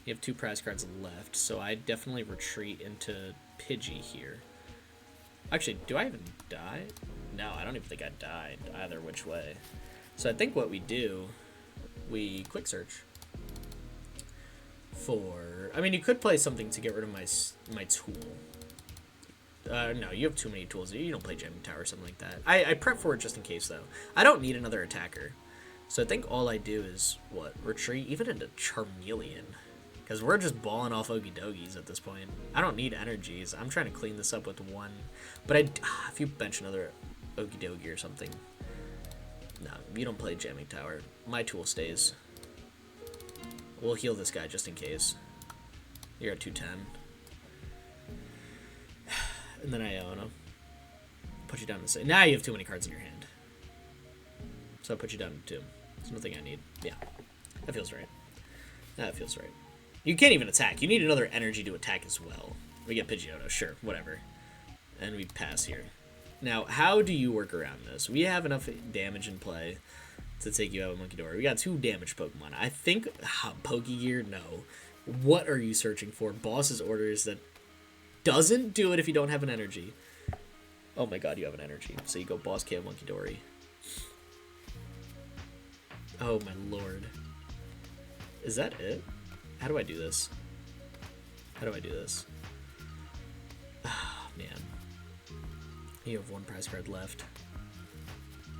You have 2 prize cards left, so I definitely retreat into Pidgey here. Actually, do I even die? No, I don't even think I died either which way. So I think what we do, we quick search for... I mean, you could play something to get rid of my tool. No, you have too many tools. You don't play Jamming Tower or something like that. I prep for it just in case, though. I don't need another attacker. So I think all I do is, what, retreat even into Charmeleon. Because we're just balling off Okidogis at this point. I don't need energies. I'm trying to clean this up with 1. But if you bench another Okidogi or something... No, you don't play Jamming Tower. My tool stays. We'll heal this guy just in case. You're at 210. And then I Iono. Put you down to 6. Now you have too many cards in your hand. So I'll put you down to 2. There's nothing I need. Yeah. That feels right. That feels right. You can't even attack. You need another energy to attack as well. We get Pidgeotto. Sure. Whatever. And we pass here. Now, how do you work around this? We have enough damage in play to take you out of Munkidori. We got 2 damaged Pokemon. I think... Pokegear? No. What are you searching for? Boss's orders that doesn't do it if you don't have an energy. Oh my god, you have an energy. So you go Boss KO Munkidori. Oh my lord. Is that it? How do I do this? How do I do this? Oh, man. You have 1 prize card left.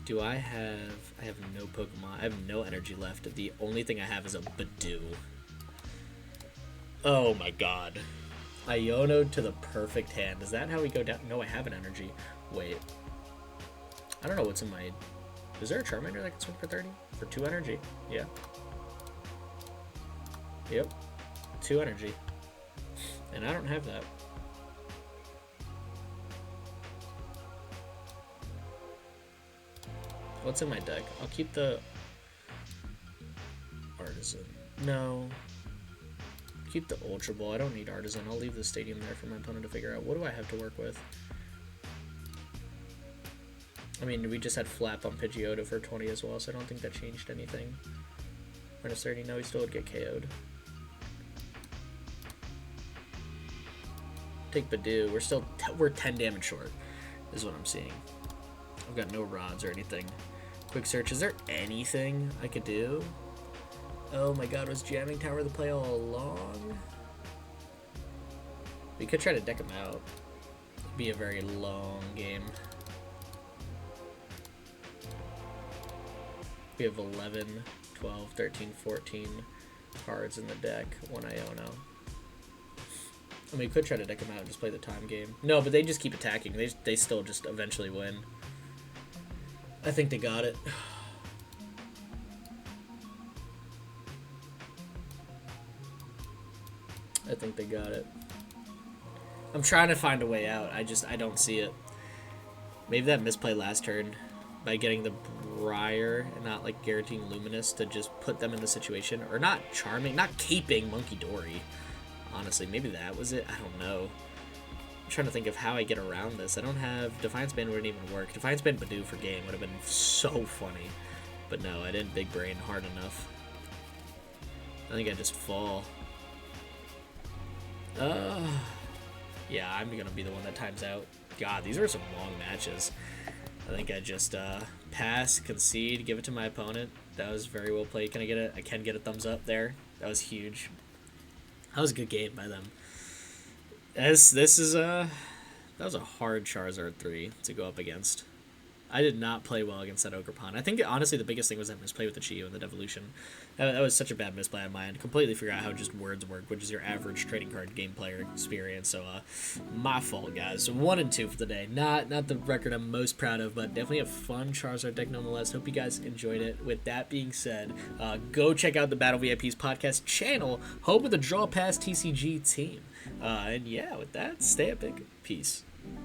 Do I have... I have no Pokemon. I have no energy left. The only thing I have is a Budew. Oh my god. Iono to the perfect hand. Is that how we go down? No, I have an energy. Wait. I don't know what's in my... Is there a Charmander that can swing for 30? For 2 energy? Yeah. Yep. 2 energy. And I don't have that. What's in my deck? I'll keep the Artazon. No. Keep the Ultra Ball. I don't need Artazon. I'll leave the stadium there for my opponent to figure out. What do I have to work with? I mean, we just had Flap on Pidgeotto for 20 as well, so I don't think that changed anything. Minus 30, no, he still would get KO'd. Take Budew. We're 10 damage short, is what I'm seeing. I've got no rods or anything. Quick search. Is there anything I could do? Oh my god, was Jamming Tower the play all along? We could try to deck him out. It'd be a very long game. We have 11, 12, 13, 14 cards in the deck. 1 Iono. I mean, we could try to deck him out and just play the time game. No, but they just keep attacking. They still just eventually win. I think they got it. I think they got it. I'm trying to find a way out. I don't see it. Maybe that misplay last turn by getting the Briar and not like guaranteeing Luminous to just put them in the situation, or not caping Munkidori. Honestly, maybe that was it. I don't know. I'm trying to think of how I get around this. I don't have Defiance Band. Wouldn't even work. Defiance Band Budew for game would have been so funny, but no, I didn't big brain hard enough. I think I just fall. Yeah, I'm gonna be the one that times out. God, these are some long matches. I think I just pass, concede, give it to my opponent. That was very well played. Can I get it? I can get a thumbs up there. That was huge. That was a good game by them. That was a hard Charizard 3 to go up against. I did not play well against that Ogerpon. I think, honestly, the biggest thing was that misplay with the Chio and the Devolution. That was such a bad misplay on my end. Completely forgot how just words work, which is your average trading card game player experience. So, my fault, guys. So 1 and 2 for the day. Not the record I'm most proud of, but definitely a fun Charizard deck nonetheless. Hope you guys enjoyed it. With that being said, go check out the Battle VIPs podcast channel. Hope with the Draw Pass TCG team. And yeah, with that, stay epic. Peace.